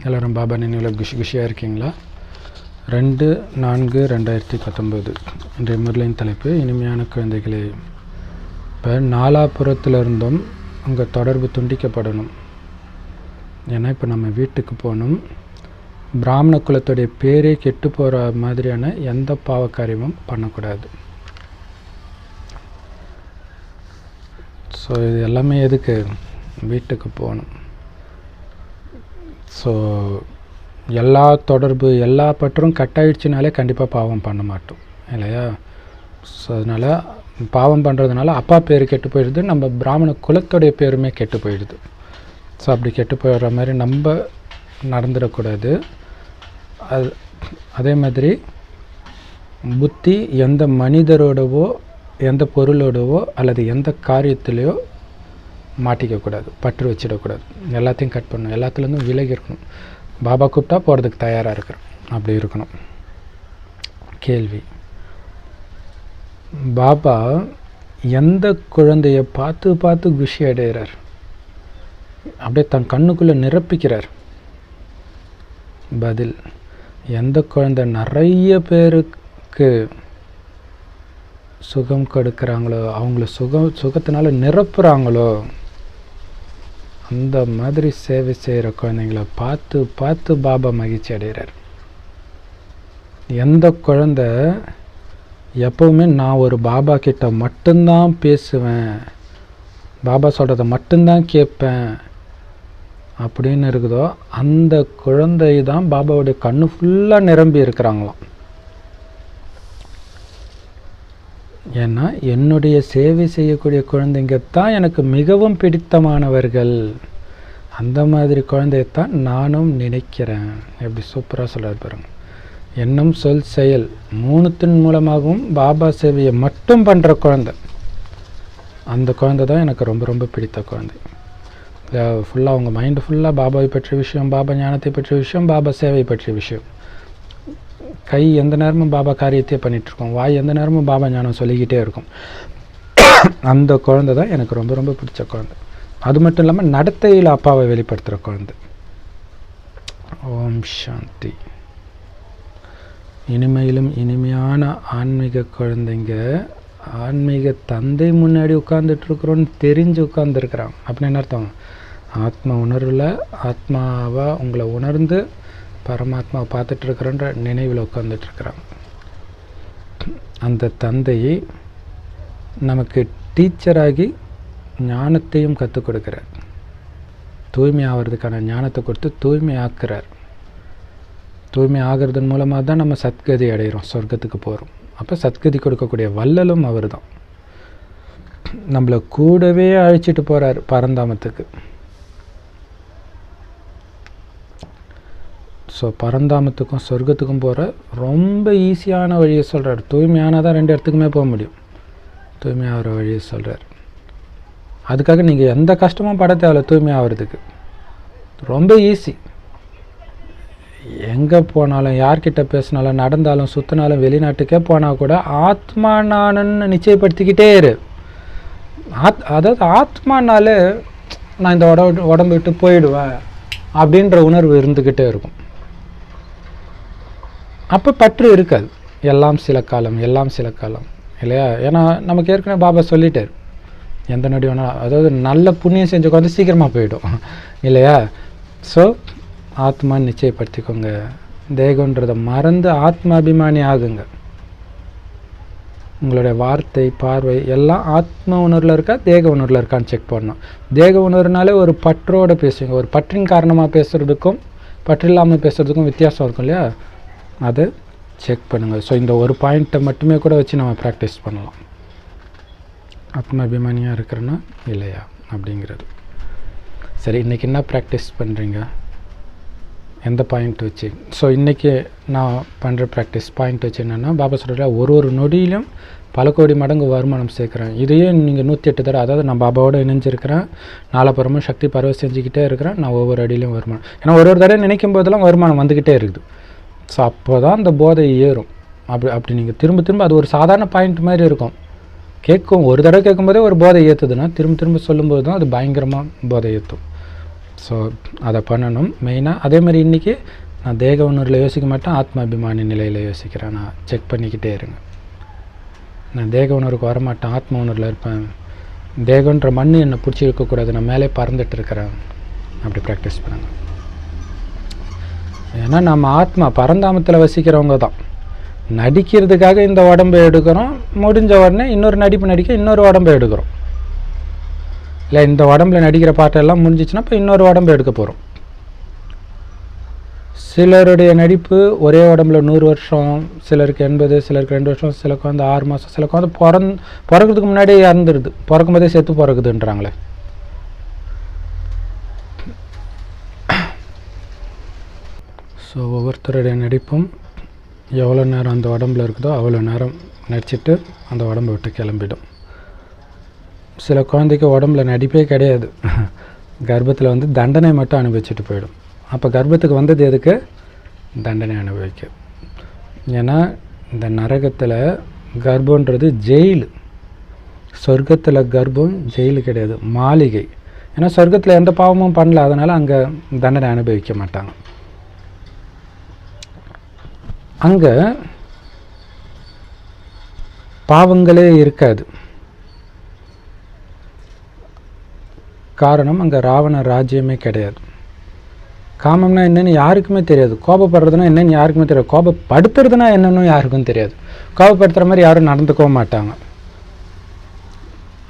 எல்லோரும் பாபா நினைவில் குஷியாக இருக்கீங்களா? 2/4/2019 இன்றைய முரளின் தலைப்பு இனிமையான குழந்தைகளே. இப்போ நாலாபுரத்திலிருந்தும் உங்கள் தொடர்பு துண்டிக்கப்படணும். ஏன்னா இப்போ நம்ம வீட்டுக்கு போகணும். பிராமண குலத்துடைய பேரே கெட்டு போகிற மாதிரியான எந்த பாவ காரியமும் பண்ணக்கூடாது. ஸோ இது எல்லாமே எதுக்கு? வீட்டுக்கு போகணும். ஸோ எல்லா தொடர்பு எல்லா பற்றும் கட் ஆகிடுச்சினாலே கண்டிப்பாக பாவம் பண்ண மாட்டோம் இல்லையா? ஸோ அதனால் பாவம் பண்ணுறதுனால அப்பா பேர் கெட்டு போயிடுது, நம்ம பிராமண குலத்துடைய பேருமே கெட்டு போயிடுது. ஸோ அப்படி கெட்டு போயிடுற மாதிரி நம்ம நடந்துடக்கூடாது. அதே மாதிரி புத்தி எந்த மனிதரோடவோ எந்த பொருளோடவோ அல்லது எந்த காரியத்திலையோ மாட்டிக்கக்கூடாது, பற்று வச்சிடக்கூடாது. எல்லாத்தையும் கட் பண்ணணும், எல்லாத்துலேருந்தும் விலகி இருக்கணும். பாபா கூப்பிட்டா போகிறதுக்கு தயாராக இருக்கிறோம், அப்படி இருக்கணும். கேள்வி: பாபா எந்த குழந்தைய பார்த்து பார்த்து குஷி அடைகிறார், அப்படியே தன் கண்ணுக்குள்ளே நிரப்பிக்கிறார்? பதில்: எந்த குழந்தை நிறைய பேருக்கு சுகம் கொடுக்குறாங்களோ, அவங்கள சுகத்தினால நிரப்புகிறாங்களோ, அந்த மாதிரி சேவை செய்கிற குழந்தைங்கள பார்த்து பார்த்து பாபா மகிழ்ச்சி அடைகிறார். எந்த குழந்தை எப்போவுமே நான் ஒரு பாபா கிட்ட மட்டும்தான் பேசுவேன், பாபா சொல்கிறத மட்டும்தான் கேட்பேன் அப்படின்னு இருக்குதோ, அந்த குழந்தை தான் பாபாவுடைய கண்ணு ஃபுல்லாக நிரம்பி இருக்கிறாங்களாம். ஏன்னா என்னுடைய சேவை செய்யக்கூடிய குழந்தைங்க தான் எனக்கு மிகவும் பிடித்தமானவர்கள். அந்த மாதிரி குழந்தையத்தான் நானும் நினைக்கிறேன். எப்படி சூப்பராக சொல்கிறார் பாருங்க. எண்ணம், சொல், செயல் மூணுத்தின் மூலமாகவும் பாபா சேவையை மட்டும் பண்ணுற குழந்தை, அந்த குழந்தை தான் எனக்கு ரொம்ப ரொம்ப பிடித்த குழந்தை. ஃபுல்லாக அவங்க மைண்டு ஃபுல்லாக பாபாவை பற்றிய விஷயம், பாபா ஞானத்தை பற்றிய விஷயம், பாபா சேவை பற்றிய விஷயம். கை எந்த நேரமும் பாபா காரியத்தையே பண்ணிகிட்ருக்கோம், வாய் எந்த நேரமும் பாபா ஞானம் சொல்லிக்கிட்டே இருக்கும். அந்த குழந்தை தான் எனக்கு ரொம்ப ரொம்ப பிடிச்ச குழந்தை. அது மட்டும் இல்லாமல் நடத்தையில் அப்பாவை வெளிப்படுத்துகிற குழந்தை. ஓம் சாந்தி. இனிமையிலும் இனிமையான ஆன்மீக குழந்தைங்க ஆன்மீக தந்தை முன்னாடி உட்கார்ந்துட்டுருக்குறோன்னு தெரிஞ்சு உட்கார்ந்துருக்குறாங்க. அப்படின்னு அர்த்தம், ஆத்மா உணர்வில் ஆத்மாவை உங்களை உணர்ந்து பரமாத்மாவை பார்த்துட்ருக்குறோன்ற நினைவில் உட்காந்துட்ருக்குறாங்க. அந்த தந்தை நமக்கு டீச்சராகி ஞானத்தையும் கற்றுக் கொடுக்குறார். தூய்மை ஆகிறதுக்கான ஞானத்தை கொடுத்து தூய்மை ஆக்குறார். தூய்மை ஆகிறதன் மூலமாக தான் நம்ம சத்கதி அடைகிறோம், சொர்க்கத்துக்கு போகிறோம். அப்போ சத்கதி கொடுக்கக்கூடிய வள்ளலும் அவர் தான். நம்மளை கூடவே அழைச்சிட்டு போகிறார் பரந்தாமத்துக்கு. ஸோ பரந்தாமத்துக்கும் சொர்க்கத்துக்கும் போகிற ரொம்ப ஈஸியான வழியை சொல்கிறார். தூய்மையானால் தான் 2 இடத்துக்குமே போக முடியும். தூய்மையாகிற வழியை சொல்கிறார். அதுக்காக நீங்கள் எந்த கஷ்டமும் பட தேவையில்ல. தூய்மை ஆகிறதுக்கு ரொம்ப ஈஸி. எங்கே போனாலும், யார்கிட்ட பேசினாலும், நடந்தாலும், சுற்றினாலும், வெளிநாட்டுக்கே போனால் கூட ஆத்மா நானுன்னு நிச்சயப்படுத்திக்கிட்டே இரு. அதாவது ஆத்மானாலே நான் இந்த உடம்பு விட்டு போயிடுவேன் அப்படின்ற உணர்வு இருந்துக்கிட்டே இருக்கும். அப்போ பற்று இருக்காது. எல்லாம் சில காலம், எல்லாம் சில காலம் இல்லையா? ஏன்னா நமக்கு ஏற்கனவே பாபா சொல்லிட்டார், எந்த நொடி வேணாலும், அதாவது நல்ல புண்ணியம் செஞ்ச குழந்தை சீக்கிரமாக போயிடும் இல்லையா? ஸோ ஆத்மா நிச்சயப்படுத்திக்கோங்க. தேகன்றதை மறந்து ஆத்மாபிமானி ஆகுங்க. உங்களுடைய வார்த்தை, பார்வை எல்லாம் ஆத்ம உணர்வில் இருக்கா, தேக உணர்வில் இருக்கான்னு செக் பண்ணணும். தேக உணர்வுனாலே ஒரு பற்றோடு பேசுவீங்க. ஒரு பற்றின் காரணமாக பேசுகிறதுக்கும் பற்றில்லாமல் பேசுகிறதுக்கும் வித்தியாசம் இருக்கும் இல்லையா? அதை செக் பண்ணுங்கள். ஸோ இந்த ஒரு பாயிண்ட்டை மட்டுமே கூட வச்சு நம்ம ப்ராக்டிஸ் பண்ணலாம். ஆத்மாபிமானியாக இருக்கிறேன்னா இல்லையா அப்படிங்கிறது. சரி, இன்றைக்கி என்ன ப்ராக்டிஸ் பண்ணுறீங்க? எந்த பாயிண்ட் வச்சு? ஸோ இன்றைக்கி நான் பண்ணுற ப்ராக்டிஸ் பாயிண்ட் வச்சு என்னென்னா, பாபா சொல்கிற ஒரு நொடியிலும் பல கோடி மடங்கு வருமானம் சேர்க்குறேன். இதையே நீங்கள் 108 தடவை, அதாவது நான் பாபாவோடு இணைஞ்சிருக்கிறேன், நாலாபுறமும் சக்தி பரவ செஞ்சுக்கிட்டே இருக்கிறேன், நான் ஒவ்வொரு அடியிலையும் வருமானம். ஏன்னா ஒரு தடவை நினைக்கும் போதெல்லாம் வருமானம் வந்துக்கிட்டே இருக்குது. ஸோ அப்போ தான் அந்த போதை ஏறும். அப்படி நீங்கள் திரும்ப திரும்ப, அது ஒரு சாதாரண பாயிண்ட் மாதிரி இருக்கும். ஒரு தடவை கேட்கும்போதே ஒரு போதை ஏற்றுதுன்னா திரும்ப திரும்ப சொல்லும்போது தான் அது பயங்கரமாக போதை ஏற்றும். ஸோ அதை பண்ணணும் மெயினாக. அதே மாதிரி இன்றைக்கி நான் தேக உணர்வில் யோசிக்க மாட்டேன், ஆத்மாபிமானி நிலையில் யோசிக்கிறேன். நான் செக் பண்ணிக்கிட்டே இருங்க. நான் தேக உணர்வுக்கு வரமாட்டேன், ஆத்ம உணர்வில் இருப்பேன். தேகன்ற மண் என்னை பிடிச்சி இருக்கக்கூடாது, நான் மேலே பறந்துட்டு இருக்கிறேன். அப்படி ப்ராக்டிஸ் பண்ணுங்க. ஏன்னா நம்ம ஆத்மா பரந்தாமத்தில் வசிக்கிறவங்க தான். நடிக்கிறதுக்காக இந்த உடம்பை எடுக்கிறோம், முடிஞ்ச உடனே இன்னொரு நடிப்பு நடிக்க இன்னொரு உடம்பை எடுக்கிறோம். இல்லை இந்த உடம்புல நடிக்கிற பாட்டெல்லாம் முடிஞ்சிச்சுன்னா இப்போ இன்னொரு உடம்பு எடுக்க போகிறோம். சிலருடைய நடிப்பு ஒரே உடம்புல 100 வருஷம், சிலருக்கு 80, சிலருக்கு 2 வருஷம், சிலருக்கு வந்து 6 மாதம், சிலருக்கு வந்து பிறக்கிறதுக்கு முன்னாடியே இறந்துடுது, பிறக்கும்போதே செத்து பிறகுதுன்றாங்களே. ஸோ ஒவ்வொருத்தருடைய நடிப்பும் எவ்வளோ நேரம் அந்த உடம்புல இருக்குதோ அவ்வளோ நேரம் நடிச்சிட்டு அந்த உடம்பை விட்டு கிளம்பிடும். சில குழந்தைக்கு உடம்புல நடிப்பே கிடையாது, கர்ப்பத்தில் வந்து தண்டனை மட்டும் அனுபவிச்சுட்டு போயிடும். அப்போ கர்ப்பத்துக்கு வந்தது எதுக்கு? தண்டனை அனுபவிக்க. ஏன்னா இந்த நரகத்தில் கர்ப்பன்றது ஜெயிலு, சொர்க்கத்தில் கர்ப்பம் ஜெயிலு கிடையாது, மாளிகை. ஏன்னா சொர்க்கத்தில் எந்த பாவமும் பண்ணல, அதனால் அங்கே தண்டனை அனுபவிக்க மாட்டாங்க. அங்கே பாவங்களே இருக்காது. காரணம் அங்கே ராவண ராஜ்யமே கிடையாது. காமம்னா என்னென்னு யாருக்குமே தெரியாது, கோபப்படுறதுனா என்னென்னு யாருக்குமே தெரியாது, கோபப்படுத்துறதுனா என்னன்னு யாருக்கும் தெரியாது. கோபப்படுத்துகிற மாதிரி யாரும் நடந்துக்கவும் மாட்டாங்க.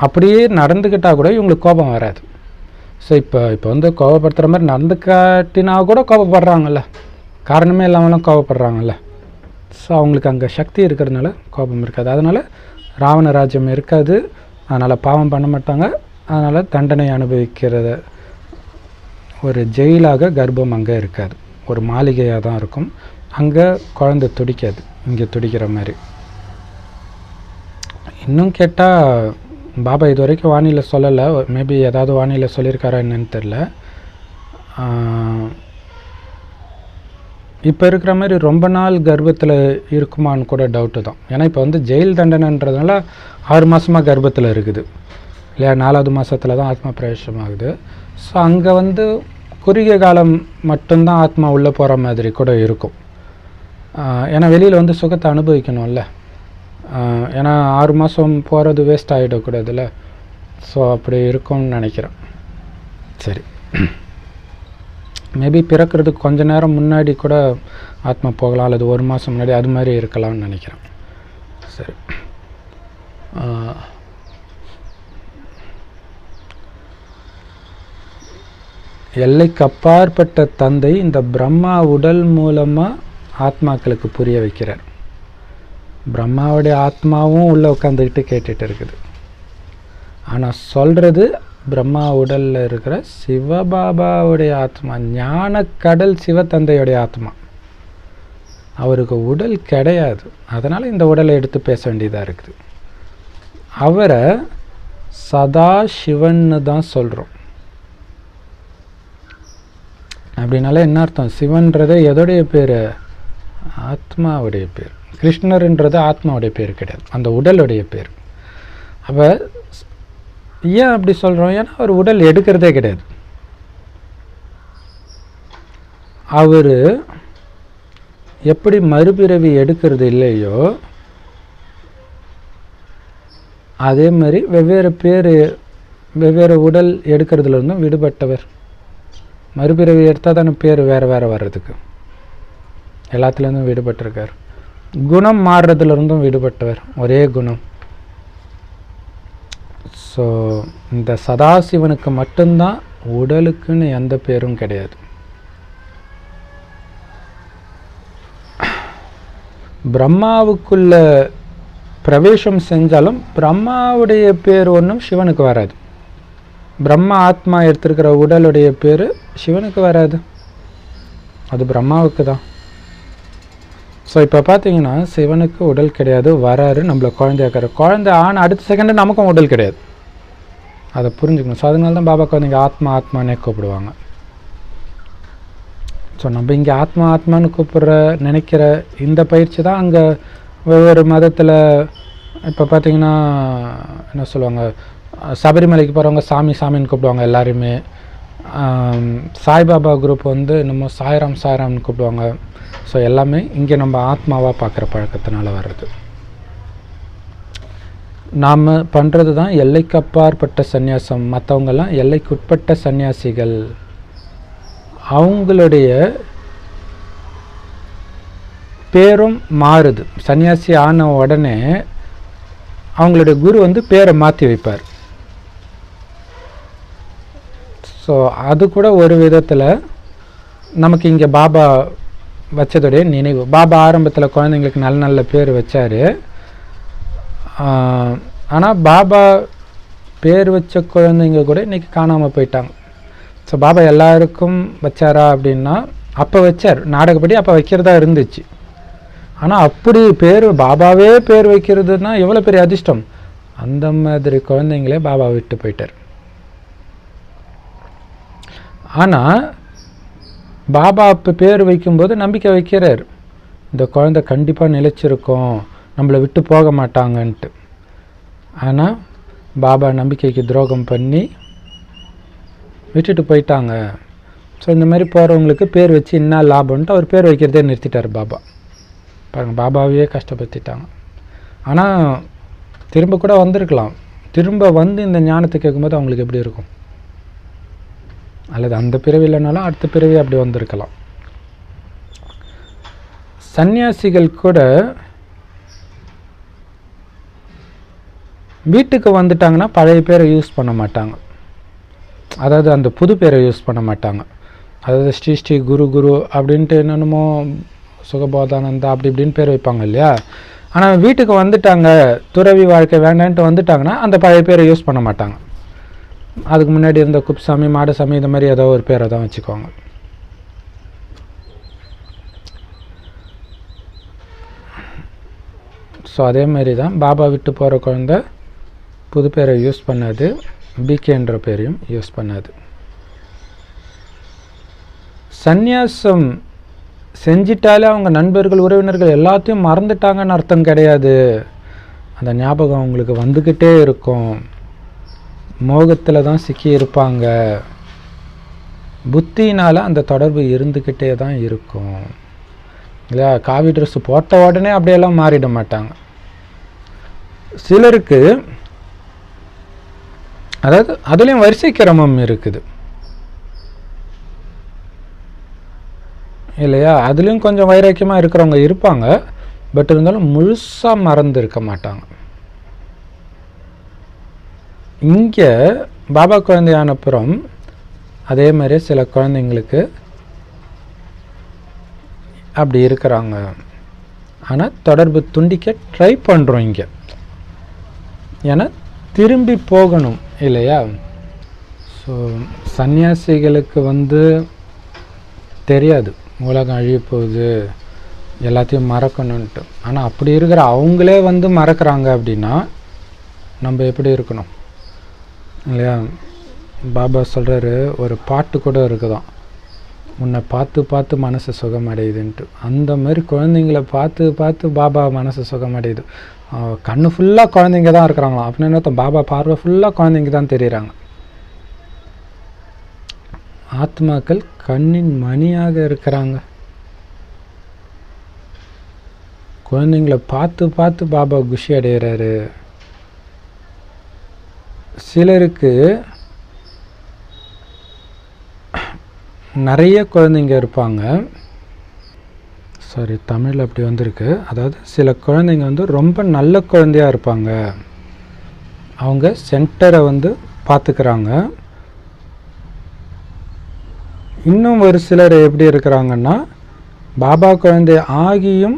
அப்படியே நடந்துக்கிட்டால் கூட இவங்களுக்கு கோபம் வராது. ஸோ இப்போ வந்து கோபப்படுத்துகிற மாதிரி நடந்துக்காட்டினா கூட கோபப்படுறாங்கல்ல, காரணமே இல்லாமலாம் கோபப்படுறாங்கல்ல. ஸோ அவங்களுக்கு அங்கே சக்தி இருக்கிறதுனால கோபம் இருக்காது. அதனால் ராவண ராஜ்யம் இருக்காது, அதனால் பாவம் பண்ண மாட்டாங்க. அதனால் தண்டனை அனுபவிக்கிறத ஒரு ஜெயிலாக கர்ப்பம் அங்கே இருக்காது, ஒரு மாளிகையாக தான் இருக்கும். அங்கே குழந்தை துடிக்காது, இங்கே துடிக்கிற மாதிரி. இன்னும் கேட்டால் பாபா இது வரைக்கும் வானிலை சொல்லலை, மேபி ஏதாவது வானிலை சொல்லியிருக்காரா என்னன்னு தெரில. இப்போ இருக்கிற மாதிரி ரொம்ப நாள் கர்ப்பத்தில் இருக்குமான்னு கூட டவுட்டு தான். ஏன்னா இப்போ வந்து ஜெயில் தண்டனைன்றதுனால 6 மாதமாக கர்ப்பத்தில் இருக்குது இல்லையா, 4வது மாதத்தில் தான் ஆத்மா பிரவேசம் ஆகுது. ஸோ அங்கே வந்து குறுகிய காலம் மட்டும்தான் ஆத்மா உள்ளே போகிற மாதிரி கூட இருக்கும். ஏன்னா வெளியில் வந்து சுகத்தை அனுபவிக்கணும்ல. ஏன்னா 6 மாதம் போகிறது வேஸ்ட் ஆகிடக்கூடாதுல்ல. ஸோ அப்படி இருக்கும்னு நினைக்கிறேன். சரி, மேபி பிறக்கிறதுக்கு கொஞ்ச நேரம் முன்னாடி கூட ஆத்மா போகலாம், அல்லது 1 மாதம் முன்னாடி, அது மாதிரி இருக்கலாம்னு நினைக்கிறேன். சரி, எல்லைக்கு அப்பாற்பட்ட தந்தை இந்த பிரம்மா உடல் மூலமாக ஆத்மாக்களுக்கு புரிய வைக்கிறார். பிரம்மாவுடைய ஆத்மாவும் உள்ளே உட்காந்துக்கிட்டு கேட்டுட்டு இருக்குது. ஆனால் சொல்கிறது பிரம்மா உடலில் இருக்கிற சிவபாபாவுடைய ஆத்மா, ஞான கடல் சிவத்தந்தையுடைய ஆத்மா. அவருக்கு உடல் கிடையாது, அதனால் இந்த உடலை எடுத்து பேச வேண்டியதாக இருக்குது. அவரை சதா சிவன்னு தான் சொல்கிறோம். அப்படின்னால என்ன அர்த்தம்? சிவன்றதை எதோடைய பேர்? ஆத்மாவுடைய பேர். கிருஷ்ணர்ன்றது ஆத்மாவுடைய பேர் கிடையாது, அந்த உடலுடைய பேர். அப்போ ஏன் அப்படி சொல்கிறோம்? ஏன்னா அவர் உடல் எடுக்கிறதே கிடையாது. அவர் எப்படி மறுபிறவி எடுக்கிறது இல்லையோ அதே மாதிரி வெவ்வேறு பேர், வெவ்வேறு உடல் எடுக்கிறதுலேருந்தும் விடுபட்டவர். மறுபிறவி எடுத்தால் தானே பேர் வேறு வேறு வர்றதுக்கு, எல்லாத்துலேருந்தும் விடுபட்டிருக்கார். குணம் மாறுறதுலேருந்தும் விடுபட்டவர், ஒரே குணம். ஸோ இந்த சதாசிவனுக்கு மட்டும்தான் உடலுக்குன்னு எந்த பேரும் கிடையாது. பிரம்மாவுக்குள்ள பிரவேசம் செஞ்சாலும் பிரம்மாவுடைய பேர் ஒன்றும் சிவனுக்கு வராது. பிரம்மா ஆத்மா எடுத்திருக்கிற உடலுடைய பேர் சிவனுக்கு வராது, அது பிரம்மாவுக்கு தான். ஸோ இப்போ பார்த்தீங்கன்னா சிவனுக்கு உடல் கிடையாது, வராரு, நம்மளை குழந்தையாக்கிற. குழந்தை ஆன அடுத்த செகண்டு நமக்கும் உடல் கிடையாது, அதை புரிஞ்சுக்கணும். ஸோ அதனால தான் பாபா குழந்தைங்க ஆத்மா ஆத்மானே கூப்பிடுவாங்க. ஸோ நம்ம இங்கே ஆத்மா ஆத்மான்னு கூப்பிட்ற நினைக்கிற இந்த பயிற்சி தான் அங்கே ஒவ்வொரு மதத்தில். இப்போ பார்த்தீங்கன்னா என்ன சொல்லுவாங்க, சபரிமலைக்கு போகிறவங்க சாமி சாமின்னு கூப்பிடுவாங்க எல்லாருமே. சாய்பாபா குரூப் வந்து நம்ம சாய்ராம் சாய்ராம்னு கூப்பிடுவாங்க. ஸோ எல்லாமே இங்கே நம்ம ஆத்மாவாக பார்க்குற பழக்கத்தினால வர்றது. நாம் பண்ணுறது தான் எல்லைக்கு அப்பாற்பட்ட சந்நியாசம். மற்றவங்கெல்லாம் எல்லைக்குட்பட்ட சந்நியாசிகள். அவங்களுடைய பேரும் மாறுது. சன்னியாசி ஆன உடனே அவங்களுடைய குரு வந்து பேரை மாற்றி வைப்பார். ஸோ அது கூட ஒரு விதத்தில் நமக்கு இங்கே பாபா வச்சதுடைய நினைவு. பாபா ஆரம்பத்தில் குழந்தைங்களுக்கு நல்ல நல்ல பேர் வச்சார். ஆனால் பாபா பேர் வச்ச குழந்தைங்க கூட இன்றைக்கி காணாமல் போயிட்டாங்க. ஸோ பாபா எல்லாருக்கும் வச்சாரா அப்படின்னா அப்போ வச்சார், நாடகப்படி அப்போ வைக்கிறதா இருந்துச்சு. ஆனால் அப்படி பேர் பாபாவே பேர் வைக்கிறதுனா எவ்வளோ பெரிய அதிர்ஷ்டம். அந்த மாதிரி குழந்தைங்களே பாபா விட்டு போயிட்டார். ஆனால் பாபா அப்போ பேர் வைக்கும்போது நம்பிக்கை வைக்கிறார், இந்த குழந்தை கண்டிப்பாக நிலைச்சிருக்கும், நம்மளை விட்டு போக மாட்டாங்கன்ட்டு. ஆனால் பாபா நம்பிக்கைக்கு துரோகம் பண்ணி விட்டுட்டு போயிட்டாங்க. ஸோ இந்த மாதிரி போகிறவங்களுக்கு பேர் வச்சு என்ன லாபம்ன்ட்டு அவர் பேர் வைக்கிறதே நிறுத்திட்டார் பாபா. பாருங்கள், பாபாவையே கஷ்டப்படுத்திட்டாங்க. ஆனால் திரும்ப கூட வந்திருக்கலாம். திரும்ப வந்து இந்த ஞானத்தை கேட்கும்போது அவங்களுக்கு எப்படி இருக்கும்? அல்லது அந்த பிறவி இல்லைனாலும் அடுத்த பிறவி அப்படி வந்திருக்கலாம். சந்நியாசிகள் கூட வீட்டுக்கு வந்துட்டாங்கன்னா பழைய பேரை யூஸ் பண்ண மாட்டாங்க. அதாவது அந்த புது பேரை யூஸ் பண்ண மாட்டாங்க. அதாவது ஸ்ரீ ஸ்ரீ குரு குரு அப்படின்ட்டு என்னென்னமோ சுகபோதானந்தா அப்படி இப்படின்னு பேர் வைப்பாங்க இல்லையா. ஆனால் வீட்டுக்கு வந்துட்டாங்க, துறவி வாழ்க்கை வேண்டான்ட்டு வந்துட்டாங்கன்னா அந்த பழைய பேரை யூஸ் பண்ண மாட்டாங்க. அதுக்கு முன்னாடி இருந்த குப்சாமி மாடசாமி இந்த மாதிரி ஏதோ ஒரு பேரை தான் வச்சுக்குவாங்க. ஸோ அதே மாதிரி தான் பாபா விட்டு போகிற குழந்தை புது பேரை யூஸ் பண்ணாது, பிகேன்ற பேரையும் யூஸ் பண்ணாது. சந்நியாசம் செஞ்சிட்டாலே அவங்க நண்பர்கள் உறவினர்கள் எல்லாத்தையும் மறந்துட்டாங்கன்னு அர்த்தம் கிடையாது. அந்த ஞாபகம் அவங்களுக்கு வந்துக்கிட்டே இருக்கும். மோகத்தில் தான் சிக்கி இருப்பாங்க. புத்தினால் அந்த தொடர்பு இருந்துக்கிட்டே தான் இருக்கும் இல்லையா. காவி ட்ரெஸ் போட்ட உடனே அப்படியெல்லாம் மாறிட மாட்டாங்க. சிலருக்கு அதாவது அதுலேயும் வரிசை கிரமம் இருக்குது இல்லையா. அதுலேயும் கொஞ்சம் வைராக்கியமாக இருக்கிறவங்க இருப்பாங்க. பட் இருந்தாலும் முழுசாக மறந்து இருக்க மாட்டாங்க. இங்கே பாபா குழந்தையானப்புறம் அதே மாதிரி சில குழந்தைங்களுக்கு அப்படி இருக்கிறாங்க. ஆனால் தொடர்பு துண்டிக்க ட்ரை பண்ணுறோம் இங்கே. ஏன்னா திரும்பி போகணும் இல்லையா. ஸோ சன்னியாசிகளுக்கு தெரியாது உலகம் அழிய போகுது, எல்லாத்தையும் மறக்கணுன்ட்டு. ஆனால் அப்படி இருக்கிற அவங்களே மறக்கிறாங்க அப்படின்னா நம்ம எப்படி இருக்கணும் இல்லையா. பாபா சொல்கிறாரு, ஒரு பாட்டு கூட இருக்குதான், உன்னை பார்த்து பார்த்து மனசு சுகமடையுதுன்ட்டு. அந்த மாதிரி குழந்தைங்கள பார்த்து பார்த்து பாபா மனசு சுகமடையுது. கண்ணு ஃபுல்லாக குழந்தைங்க தான் இருக்கிறாங்களாம். அப்படின்னு என்ன, பாபா பார்வை ஃபுல்லாக குழந்தைங்க தான் தெரியுறாங்க. ஆத்மாக்கள் கண்ணின் மணியாக இருக்கிறாங்க. குழந்தைங்கள பார்த்து பார்த்து பாபா குஷி அடைகிறாரு. சிலருக்கு நிறைய குழந்தைங்க இருப்பாங்க. சாரி, தமிழில் அப்படி வந்திருக்கு. அதாவது சில குழந்தைங்க ரொம்ப நல்ல குழந்தையாக இருப்பாங்க. அவங்க சென்டரை பார்த்துக்கிறாங்க. இன்னும் ஒரு சிலர் எப்படி இருக்கிறாங்கன்னா, பாபா குழந்தை ஆகியும்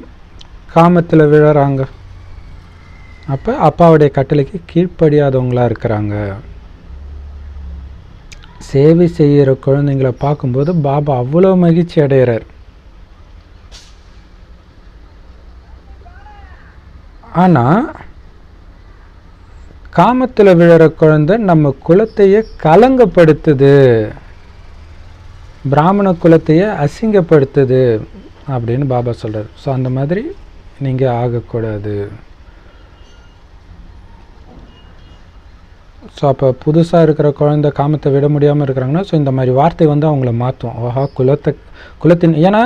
காமத்தில் விழுறாங்க. அப்போ அப்பாவுடைய கட்டளைக்கு கீழ்ப்படியாதவங்களாக இருக்கிறாங்க. சேவை செய்கிற குழந்தைங்களை பார்க்கும்போது பாபா அவ்வளோ மகிழ்ச்சி அடைகிறார். ஆனால் காமத்தில் விழுற குழந்தை நம்ம குலத்தையே கலங்கப்படுத்துது, பிராமண குலத்தையே அசிங்கப்படுத்துது அப்படின்னு பாபா சொல்கிறார். ஸோ அந்த மாதிரி நீங்கள் ஆகக்கூடாது. ஸோ அப்போ புதுசாக இருக்கிற குழந்தை காமத்தை விட முடியாமல் இருக்கிறாங்கன்னா, ஸோ இந்த மாதிரி வார்த்தை வந்து அவங்கள மாற்றும். ஆஹா, குலத்தின், ஏன்னா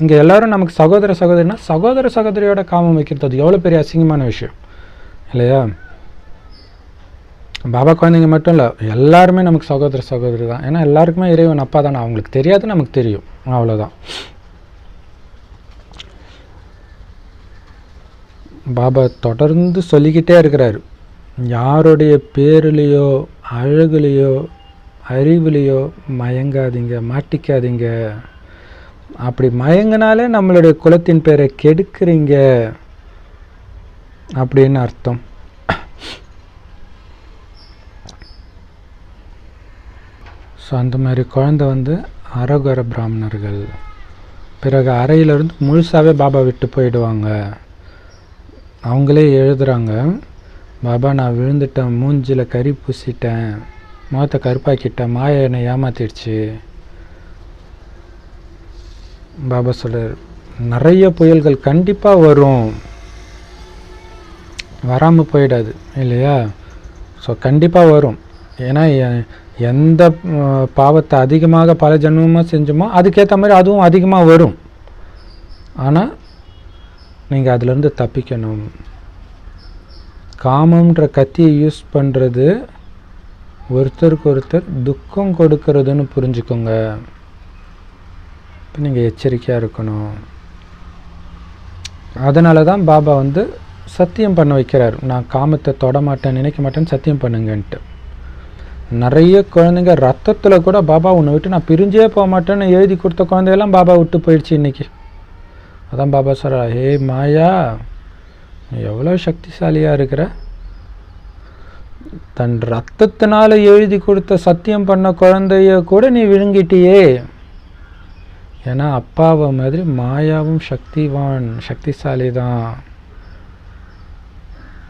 இங்கே எல்லோரும் நமக்கு சகோதர சகோதரினா, சகோதர சகோதரியோட காமம் வைக்கிறது அது எவ்வளோ பெரிய அசிங்கமான விஷயம் இல்லையா? பாபா குழந்தைங்க மட்டும் இல்லை, எல்லாருமே நமக்கு சகோதர சகோதரி தான். ஏன்னா எல்லாருக்குமே இறைவன் அப்பா தானே. அவங்களுக்கு தெரியாது, நமக்கு தெரியும், அவ்வளோதான். பாபா தொடர்ந்து சொல்லிக்கிட்டே இருக்கிறாரு, யாருடைய பேருலேயோ அழகுலேயோ அறிவுலேயோ மயங்காதீங்க, மாட்டிக்காதீங்க. அப்படி மயங்கினாலே நம்மளுடைய குலத்தின் பேரை கெடுக்கிறீங்க அப்படின்னு அர்த்தம். ஸோ அந்த மாதிரி குழந்தை வந்து அரகுர பிராமணர்கள். பிறகு அறையிலிருந்து முழுசாகவே பாபா விட்டு போயிடுவாங்க. அவங்களே எழுதுகிறாங்க, பாபா நான் விழுந்துட்டேன், மூஞ்சில் கறி பூசிட்டேன், முகத்தை கருப்பாக்கிட்டேன், மாயை என்னை ஏமாத்திடுச்சு. பாபா சொல்கிறார், நிறைய புயல்கள் கண்டிப்பாக வரும், வராமல் போயிடாது இல்லையா? ஸோ கண்டிப்பாக வரும். ஏன்னா எந்த பாவத்தை அதிகமாக பல ஜென்மமாக செஞ்சோமோ அதுக்கேற்ற மாதிரி அதுவும் அதிகமாக வரும். ஆனால் நீங்கள் அதிலேருந்து தப்பிக்கணும். காமன்ற கத்தியை யூஸ் பண்ணுறது ஒருத்தருக்கு ஒருத்தர் துக்கம் கொடுக்கறதுன்னு புரிஞ்சுக்கோங்க. இப்போ நீங்கள் எச்சரிக்கையாக இருக்கணும். அதனால தான் பாபா வந்து சத்தியம் பண்ண வைக்கிறார், நான் காமத்தை தொட மாட்டேன், நினைக்க மாட்டேன்னு சத்தியம் பண்ணுங்கன்ட்டு. நிறைய குழந்தைங்க ரத்தத்தில் கூட பாபா உன்னை விட்டு நான் பிரிஞ்சே போக மாட்டேன்னு எழுதி கொடுத்த குழந்தையெல்லாம் பாபா விட்டு போயிடுச்சு இன்றைக்கி. அதான் பாபா சொல்கிறா, ஹே மாயா, நீ எவ்வளோ சக்திசாலியாக இருக்கிற, தன் ரத்தத்தினால் எழுதி கொடுத்த சத்தியம் பண்ண குழந்தைய கூட நீ விழுங்கிட்டியே. ஏன்னா அப்பாவை மாதிரி மாயாவும் சக்திசாலி தான்.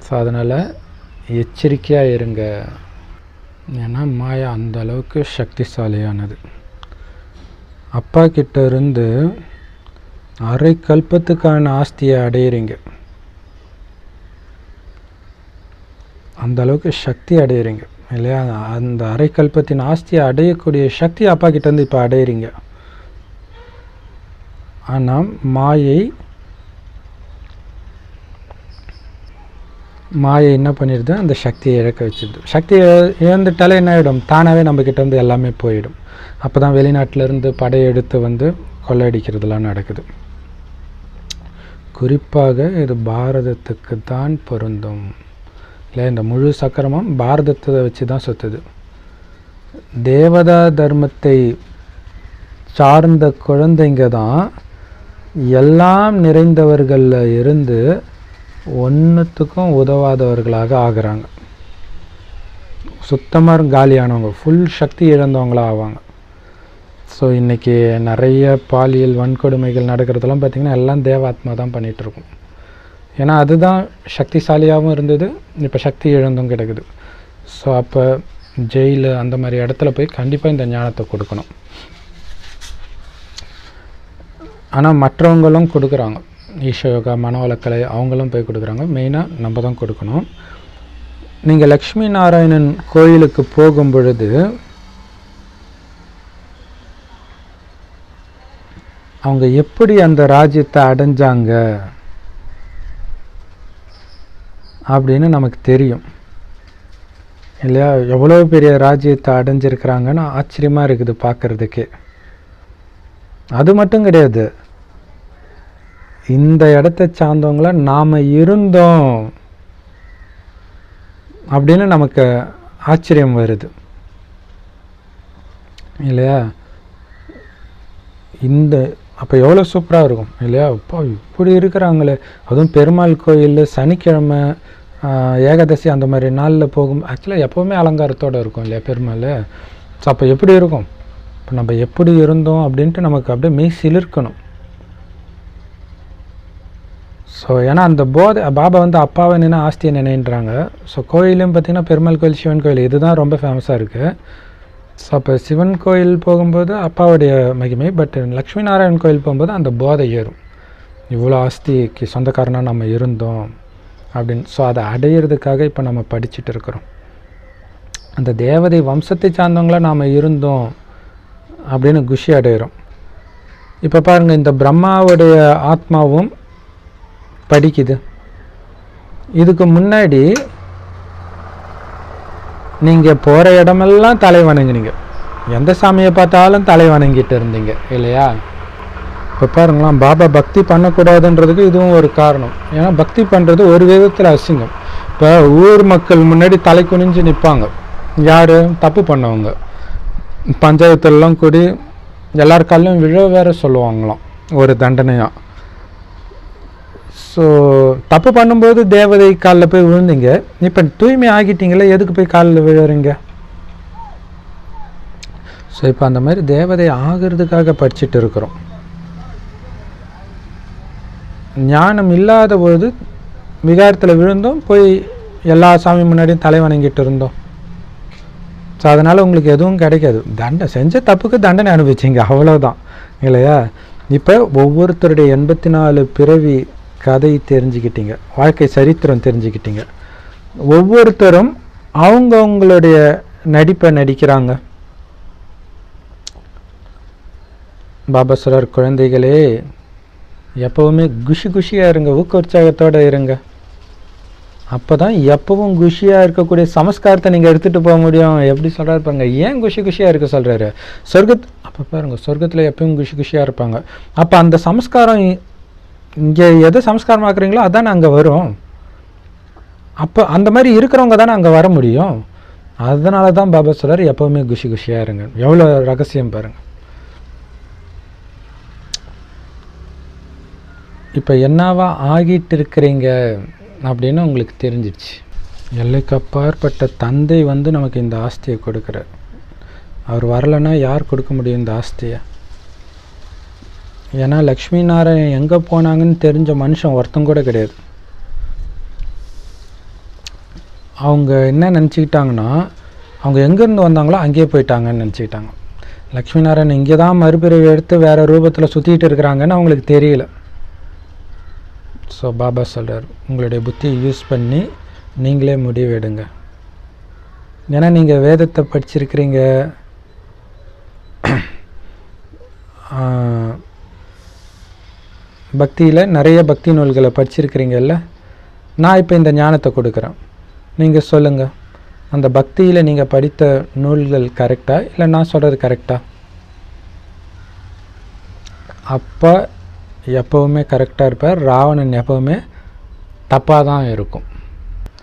ஸோ அதனால் எச்சரிக்கையாக இருங்க. ஏன்னா மாயா அந்த அளவுக்கு சக்திசாலியானது. அப்பா கிட்ட இருந்து அரை கல்பத்துக்கான ஆஸ்தியை அடையிறீங்க, அந்த அளவுக்கு சக்தி அடையிறீங்க இல்லையா? அந்த அரை கல்பத்தின் ஆஸ்தியை அடையக்கூடிய சக்தி அப்பா கிட்டேருந்து இப்போ அடையிறீங்க. ஆனால் மாயை என்ன பண்ணிடுது, அந்த சக்தியை இழக்க வச்சுது. சக்தியை இழந்துட்டாலே என்ன ஆகிடும், தானாகவே நம்மக்கிட்ட இருந்து எல்லாமே போயிடும். அப்போ தான் வெளிநாட்டிலேருந்து படையெடுத்து வந்து கொள்ளையடிக்கிறதுலாம் நடக்குது. குறிப்பாக இது பாரதத்துக்கு தான் பொருந்தும் இல்லை? இந்த முழு சக்கரமும் பாரதத்தை வச்சு தான் சுற்றுது. தேவதா தர்மத்தை சார்ந்த குழந்தைங்க தான் எல்லாம் நிறைந்தவர்களில் இருந்து ஒன்றுத்துக்கும் உதவாதவர்களாக ஆகிறாங்க. சுத்தமாக காலியானவங்க, ஃபுல் சக்தி இழந்தவங்களாக ஆவாங்க. ஸோ இன்றைக்கி நிறைய பாலியல் வன்கொடுமைகள் நடக்கிறதெல்லாம் பார்த்திங்கன்னா எல்லாம் தேவாத்மா தான் பண்ணிகிட்ருக்கோம். ஏன்னா அதுதான் சக்திசாலியாகவும் இருந்தது, இப்போ சக்தி இழந்தும் கிடக்குது. ஸோ அப்போ ஜெயிலு அந்த மாதிரி இடத்துல போய் கண்டிப்பாக இந்த ஞானத்தை கொடுக்கணும். ஆனால் மற்றவங்களும் கொடுக்குறாங்க, ஈஷயோகா, மனவளக்கலை, அவங்களும் போய் கொடுக்குறாங்க. மெயினாக நம்ம தான் கொடுக்கணும். நீங்கள் லக்ஷ்மி நாராயணன் கோயிலுக்கு போகும் பொழுது அவங்க எப்படி அந்த ராஜ்யத்தை அடைஞ்சாங்க அப்படின்னு நமக்கு தெரியும் இல்லையா? எவ்வளோ பெரிய ராஜ்யத்தை அடைஞ்சிருக்கிறாங்கன்னு ஆச்சரியமாக இருக்குது பார்க்குறதுக்கே. அது மட்டும் கிடையாது, இந்த இடத்தை சார்ந்தவங்கள நாம் இருந்தோம் அப்படின்னு நமக்கு ஆச்சரியம் வருது இல்லையா? அப்போ எவ்வளோ சூப்பராக இருக்கும் இல்லையா? இப்போ இப்படி இருக்கிறாங்களே, அதுவும் பெருமாள் கோயில் சனிக்கிழமை ஏகாதசி அந்த மாதிரி நாளில் போகும். ஆக்சுவலாக எப்போவுமே அலங்காரத்தோடு இருக்கும் இல்லையா பெருமாள்? ஸோ அப்போ எப்படி இருக்கும், இப்போ நம்ம எப்படி இருந்தோம் அப்படின்ட்டு நமக்கு அப்படியே மெய் சிலிர்க்கணும். ஸோ ஏன்னா அந்த பாபா வந்து அப்பாவை நின்று ஆஸ்தியை நினைன்றாங்க. ஸோ கோயிலும் பார்த்திங்கன்னா பெருமாள் கோயில், சிவன் கோயில், இதுதான் ரொம்ப ஃபேமஸாக இருக்குது. ஸோ அப்போ சிவன் கோயில் போகும்போது அப்பாவுடைய மகிமை, பட் லக்ஷ்மி நாராயணன் கோயில் போகும்போது அந்த போதை ஏறும், இவ்வளோ ஆஸ்திக்கு சொந்தக்காரனாக நம்ம இருந்தோம் அப்படின்னு. ஸோ அதை அடையிறதுக்காக இப்போ நம்ம படிச்சுட்டு இருக்கிறோம். அந்த தேவதை வம்சத்தை சார்ந்தவங்களாக நாம் இருந்தோம் அப்படின்னு குஷி அடைகிறோம். இப்போ பாருங்கள், இந்த பிரம்மாவுடைய ஆத்மாவும் படிக்குது. இதுக்கு முன்னாடி நீங்கள் போகிற இடமெல்லாம் தலை வணங்கினீங்க, எந்த சாமியை பார்த்தாலும் தலை வணங்கிட்டு இருந்தீங்க இல்லையா? இப்போ பாருங்களாம், பாபா பக்தி பண்ணக்கூடாதுன்றதுக்கு இதுவும் ஒரு காரணம். ஏன்னா பக்தி பண்ணுறது ஒரு விதத்தில் அசிங்கம். இப்போ ஊர் மக்கள் முன்னாடி தலை குனிஞ்சு நிற்பாங்க. யார்? தப்பு பண்ணவங்க. பஞ்சாயத்துலாம் கூடி எல்லார் காலையும் விழ வேற சொல்லுவாங்களாம் ஒரு தண்டனையாக. ஸோ தப்பு பண்ணும்போது தேவதை காலில் போய் விழுந்தீங்க. இப்போ தூய்மை ஆகிட்டீங்களே, எதுக்கு போய் காலில் விழுறீங்க? ஸோ இப்போ அந்த மாதிரி தேவதை ஆகிறதுக்காக படிச்சுட்டு இருக்கிறோம். ஞானம் இல்லாத போது விகாரத்தில் விழுந்தோம், போய் எல்லா சாமி முன்னாடியும் தலை வணங்கிட்டு இருந்தோம். ஸோ அதனால் உங்களுக்கு எதுவும் கிடைக்காது. செஞ்ச தப்புக்கு தண்டனை அனுபவிச்சிங்க, அவ்வளோதான் இல்லையா? இப்போ ஒவ்வொருத்தருடைய 84 பிறவி கதை தெரிஞ்சுக்கிட்டீங்க, வாழ்க்கை சரித்திரம் தெரிஞ்சுக்கிட்டீங்க. ஒவ்வொருத்தரும் அவங்களுடைய நடிப்பை நடிக்கிறாங்க. பாபா சொல்றார், குழந்தைகளே எப்போவுமே குஷியாக இருங்க, ஊக்க உற்சாகத்தோடு இருங்க. அப்போ தான் எப்பவும் குஷியாக இருக்கக்கூடிய சமஸ்காரத்தை நீங்கள் எடுத்துகிட்டு போக முடியும். எப்படி சொல்கிறாரு பாருங்க, ஏன் குஷியாக இருக்க சொல்கிறாரு? அப்போ பாருங்கள், சொர்க்கத்தில் எப்பவும் குஷியாக இருப்பாங்க. அப்போ அந்த சமஸ்காரம் இங்கே எதை சமஸ்காரமாக்குறீங்களோ அதானே அங்கே வரும். அப்போ அந்த மாதிரி இருக்கிறவங்க தானே அங்கே வர முடியும். அதனால தான் பாபா சொல்கிறார், எப்போவுமே குஷியாக இருங்க. எவ்வளோ ரகசியம் பாருங்கள். இப்போ என்னவா ஆகிட்டு இருக்கிறீங்க அப்படின்னு உங்களுக்கு தெரிஞ்சிடுச்சு. எல்லைக்கு அப்பாற்பட்ட தந்தை நமக்கு இந்த ஆஸ்தியை கொடுக்குறார். அவர் வரலைன்னா யார் கொடுக்க முடியும் இந்த ஆஸ்தியை? ஏன்னா லக்ஷ்மி நாராயணன் எங்கே போனாங்கன்னு தெரிஞ்ச மனுஷன் ஒருத்தம் கூட கிடையாது. அவங்க என்ன நினச்சிக்கிட்டாங்கன்னா, அவங்க எங்கேருந்து வந்தாங்களோ அங்கேயே போயிட்டாங்கன்னு நினச்சிக்கிட்டாங்க. லக்ஷ்மி நாராயணன் இங்கே தான் மறுபிறவி எடுத்து வேறு ரூபத்தில் சுற்றிட்டு இருக்கிறாங்கன்னு அவங்களுக்கு தெரியல. ஸோ பாபா சொல்கிறார், உங்களுடைய புத்தியை யூஸ் பண்ணி நீங்களே முடிவு எடுங்க. ஏன்னா நீங்கள் வேதத்தை படிச்சிருக்கிறீங்க, பக்தியில் நிறைய பக்தி நூல்களை படிச்சிருக்கிறீங்கல்ல. நான் இப்போ இந்த ஞானத்தை கொடுக்குறேன், நீங்கள் சொல்லுங்கள், அந்த பக்தியில் நீங்கள் படித்த நூல்கள் கரெக்டாக இல்லை நான் சொல்கிறது கரெக்டாக? அப்போ எப்போவுமே கரெக்டாக இருப்பார். ராவணன் எப்போவுமே தப்பாக தான் இருக்கும்.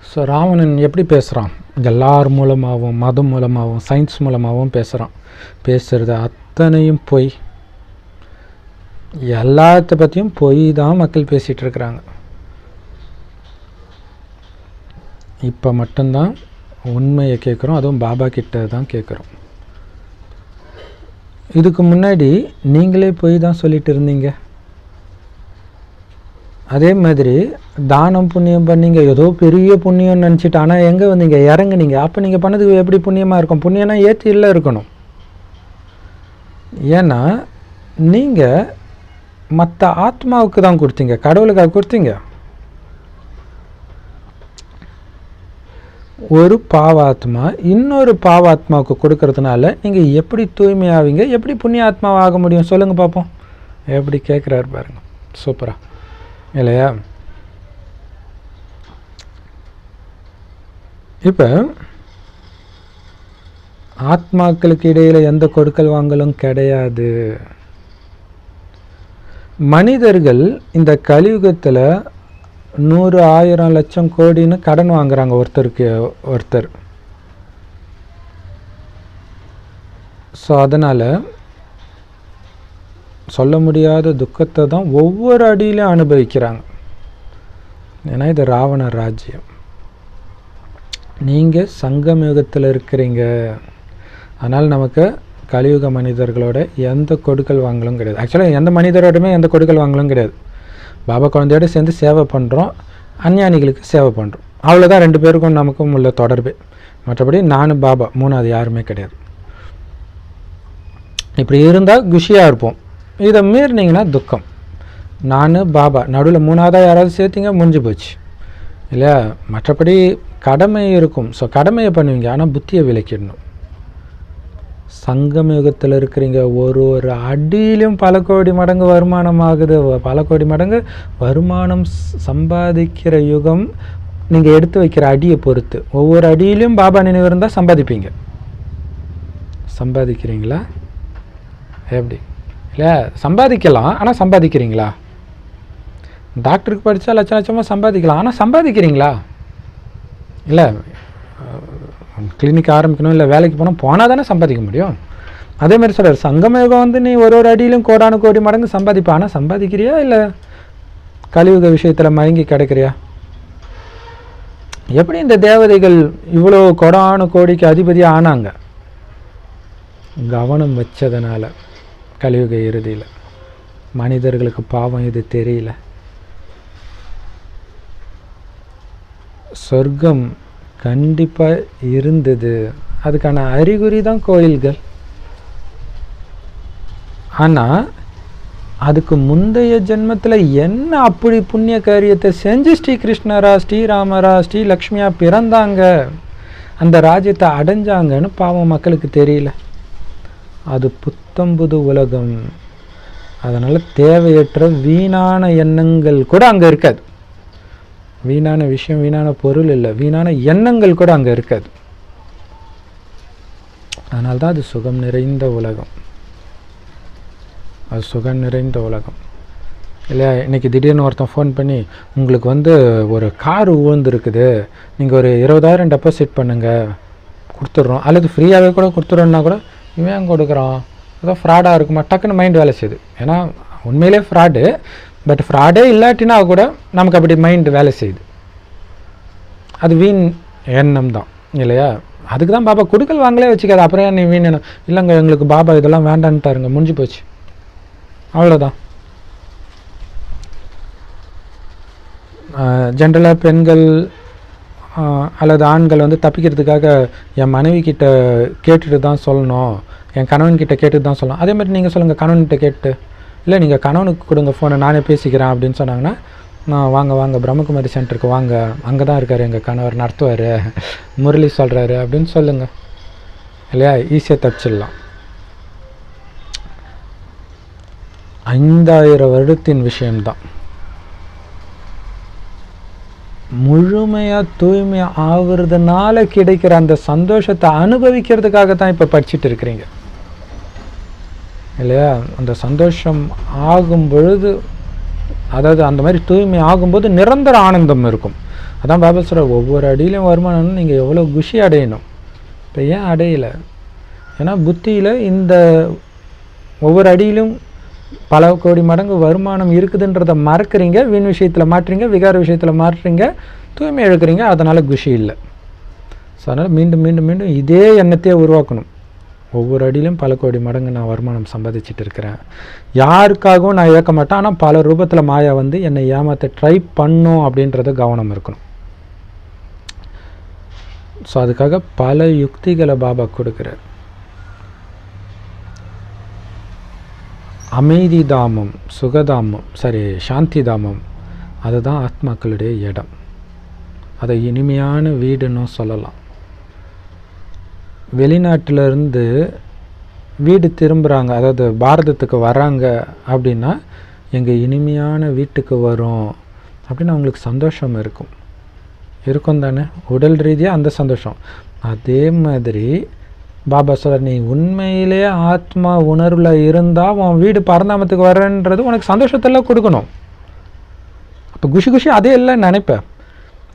ஸோ ராவணன் எப்படி பேசுகிறான்? எல்லார் மூலமாகவும், மதம் மூலமாகவும், சயின்ஸ் மூலமாகவும் பேசுகிறான். பேசுகிறது அத்தனையும் பொய். எல்லாத்த பற்றியும் பொய் தான் மக்கள் பேசிகிட்டு இருக்கிறாங்க. இப்போ மட்டும்தான் உண்மையை கேட்குறோம், அதுவும் பாபா கிட்ட தான் கேட்குறோம். இதுக்கு முன்னாடி நீங்களே பொய் தான் சொல்லிட்டு இருந்தீங்க. அதே மாதிரி தானம் புண்ணியம் பண்ணீங்க, ஏதோ பெரிய புண்ணியம் நினச்சிட்டு, ஆனால் எங்கே வந்தீங்க? இறங்குனீங்க. அப்போ நீங்கள் பண்ணதுக்கு எப்படி புண்ணியமாக இருக்கும்? புண்ணியம்னா ஏற்றி இல்லை இருக்கணும். ஏன்னா நீங்கள் மற்ற ஆத்மாவுக்கு தான் கொடுத்தீங்க, கடவுளுக்காக கொடுத்தீங்க. ஒரு பாவாத்மா இன்னொரு பாவாத்மாவுக்கு கொடுக்கறதுனால நீங்கள் எப்படி தூய்மையாவீங்க, எப்படி புண்ணிய ஆத்மாவாக ஆக முடியும்? சொல்லுங்கள் பார்ப்போம். எப்படி கேட்குறாரு பாருங்க, சூப்பரா இல்லையா? இப்போ ஆத்மாக்களுக்கு இடையில் எந்த கொடுக்கல் வாங்கலும் கிடையாது. மனிதர்கள் இந்த கலியுகத்தில் 100, 1000, லட்சம், கோடின்னு கடன் வாங்குறாங்க ஒருத்தருக்கு ஒருத்தர். ஸோ அதனால் சொல்ல முடியாத துக்கத்தை தான் ஒவ்வொரு அடியிலும் அனுபவிக்கிறாங்க. ஏன்னா இது ராவண ராஜ்யம். நீங்கள் சங்கம் யுகத்தில் இருக்கிறீங்க. அதனால் நமக்கு கலியுக மனிதர்களோட எந்த கொடுக்கல் வாங்கலும் கிடையாது. ஆக்சுவலாக எந்த மனிதரோடுமே எந்த கொடுக்கல் வாங்கலும் கிடையாது. பாபா குழந்தையோடு சேர்ந்து சேவை பண்ணுறோம், அஞ்ஞானிகளுக்கு சேவை பண்ணுறோம், அவ்வளோதான் ரெண்டு பேருக்கும் நமக்கும் உள்ள தொடர்பு. மற்றபடி நானும் பாபா, மூணாவது யாருமே கிடையாது. இப்படி இருந்தால் குஷியாக இருப்போம். இதை மீறினீங்கன்னா துக்கம். நான் பாபா நடுவில் மூணாவதாக யாராவது சேர்த்திங்க, முடிஞ்சு போச்சு இல்லையா? மற்றபடி கடமை இருக்கும். ஸோ கடமையை பண்ணுவீங்க, ஆனால் புத்தியை விலக்கிடணும். சங்கம் யுகத்தில் இருக்கிறீங்க, ஒரு ஒரு அடியிலும் பல கோடி மடங்கு வருமானம் ஆகுது. பல கோடி மடங்கு வருமானம் சம்பாதிக்கிற யுகம். நீங்கள் எடுத்து வைக்கிற அடியை பொறுத்து ஒவ்வொரு அடியிலும் பாபா நினைவு இருந்தால் சம்பாதிப்பீங்க. சம்பாதிக்கிறீங்களா? எப்படி இல்லை, சம்பாதிக்கலாம், ஆனால் சம்பாதிக்கிறீங்களா? டாக்டருக்கு படித்தா லட்ச லட்சமாக சம்பாதிக்கலாம், ஆனால் சம்பாதிக்கிறீங்களா? இல்லை, கிளினிக் ஆரம்பிக்கணும், இல்லை வேலைக்கு போனால் தானே சம்பாதிக்க முடியும். அதே மாதிரி சொல்கிறார், சங்கமயுகம் வந்து நீ ஒரு ஒரு அடியிலும் கோடானு கோடி மடங்கு சம்பாதிப்பா, ஆனால் சம்பாதிக்கிறியா இல்லை கலியுக விஷயத்தில் மயங்கி கிடைக்கிறியா? எப்படி இந்த தேவதைகள் இவ்வளோ கோடானு கோடிக்கு அதிபதியாக ஆனாங்க? கவனம் வச்சதுனால. கலியுக இறுதியில் மனிதர்களுக்கு பாவம் இது தெரியல. சொர்க்கம் கண்டிப்பாக இருந்தது, அதுக்கான அறிகுறி தான் கோயில்கள். ஆனால் அதுக்கு முந்தைய ஜென்மத்தில் என்ன அப்படி புண்ணிய காரியத்தை செஞ்சு ஸ்ரீகிருஷ்ணரா, ஸ்ரீராமரா, ஸ்ரீலக்ஷ்மியா பிறந்தாங்க, அந்த ராஜ்யத்தை அடைஞ்சாங்கன்னு பாவம் மக்களுக்கு தெரியல. அது புத்தம்புது உலகம். அதனால் தேவையற்ற வீணான எண்ணங்கள் கூட அங்கே இருக்காது. வீணான விஷயம், வீணான பொருள் இல்லை, வீணான எண்ணங்கள் கூட அங்கே இருக்காது. அதனால்தான் அது சுகம் நிறைந்த உலகம். அது சுகம் நிறைந்த உலகம் இல்லையா? இன்றைக்கி திடீர்னு ஒருத்தன் ஃபோன் பண்ணி, உங்களுக்கு வந்து ஒரு கார் விழுந்துருக்குது, நீங்கள் ஒரு 20,000 டெபாசிட் பண்ணுங்கள், கொடுத்துட்றோம், அல்லது ஃப்ரீயாகவே கூட கொடுத்துட்றோன்னா கூட இவன் கொடுக்குறான், ஏதோ ஃப்ராடாக இருக்குமா, டக்குன்னு மைண்ட் வேலை செய்யுது. ஏன்னா உண்மையிலே ஃப்ராடு, பட் ஃப்ராடே இல்லாட்டினா கூட நமக்கு அப்படி மைண்டு வேலை செய்யுது. அது வீண் எண்ணம் தான் இல்லையா? அதுக்கு தான் பாபா கொடுக்கல் வாங்கலே வச்சுக்காது. அப்புறம் ஏன் நீ வீண் எண்ணம்? இல்லைங்க எங்களுக்கு பாபா இதெல்லாம் வேண்டான்ட்டாருங்க, முடிஞ்சு போச்சு, அவ்வளோதான். ஜென்ரலாக பெண்கள் அல்லது ஆண்கள் வந்து தப்பிக்கிறதுக்காக என் மனைவி கிட்ட கேட்டுட்டு தான் சொல்லணும், என் கணவன்கிட்ட கேட்டுட்டு தான் சொல்லணும். அதே மாதிரி நீங்கள் சொல்லுங்கள், கணவன்கிட்ட கேட்டு, இல்லை நீங்கள் கணவனுக்கு கொடுங்க ஃபோனை, நானே பேசிக்கிறேன் அப்படின்னு சொன்னாங்கன்னா, நான் வாங்க பிரம்மகுமாரி சென்டருக்கு வாங்க, அங்கே தான் இருக்கார் எங்கள் கணவர், நடத்துவார், முரளி சொல்கிறாரு அப்படின்னு சொல்லுங்கள் இல்லையா? ஈஸியாக தப்பிச்சிடலாம். 5000 வருடத்தின் விஷயம்தான். முழுமையாக தூய்மையாக ஆகுறதுனால கிடைக்கிற அந்த சந்தோஷத்தை அனுபவிக்கிறதுக்காக தான் இப்போ படிச்சுட்டு இருக்கிறீங்க இல்லையா? அந்த சந்தோஷம் ஆகும் பொழுது, அதாவது அந்த மாதிரி தூய்மை ஆகும்போது நிரந்தர ஆனந்தம் இருக்கும். அதான் பாபா சொல்கிறார், ஒவ்வொரு அடியிலையும் வருமானம்னு நீங்கள் எவ்வளோ குஷி அடையணும். இப்போ ஏன் அடையலை? ஏன்னா புத்தியில் இந்த ஒவ்வொரு அடியிலும் பல கோடி மடங்கு வருமானம் இருக்குதுன்றதை மறக்கிறீங்க, வீண் விஷயத்தில் மாற்றுறீங்க, விகார விஷயத்தில் மாற்றுறீங்க, தூய்மை இழக்கிறீங்க, அதனால் குஷி இல்லை. ஸோ அதனால் மீண்டும் மீண்டும் மீண்டும் இதே எண்ணத்தையே உருவாக்கணும். ஒவ்வொரு அடியிலும் பல கோடி மடங்கு நான் வருமானம் சம்பாதிச்சுட்டு இருக்கிறேன், யாருக்காகவும் நான் இழக்க மாட்டேன், ஆனால் பல ரூபத்தில் மாயா வந்து என்னை ஏமாற்ற ட்ரை பண்ணும் அப்படின்றத கவனம் இருக்கணும். ஸோ அதுக்காக பல யுக்திகளை பாபா கொடுக்குறார். அமைதி தாமம், சுகதாமம், சாந்தி தாமம், அதுதான் ஆத்மாக்களுடைய இடம். அதை இனிமையான வீடுன்னு சொல்லலாம். வெளிநாட்டிலிருந்து வீடு திரும்புகிறாங்க, அதாவது பாரதத்துக்கு வராங்க அப்படின்னா, எங்கள் இனிமையான வீட்டுக்கு வரும் அப்படின்னு அவங்களுக்கு சந்தோஷம் இருக்கும் தானே, உடல் ரீதியாக அந்த சந்தோஷம். அதே மாதிரி பாபா சொல்ற, நீ உண்மையிலே ஆத்மா உணர்வில் இருந்தால் உன் வீடு பரந்தாமத்துக்கு வரன்றது உனக்கு சந்தோஷத்தெல்லாம் கொடுக்கணும். அப்போ குஷி அதே எல்லாம் நினைப்பேன்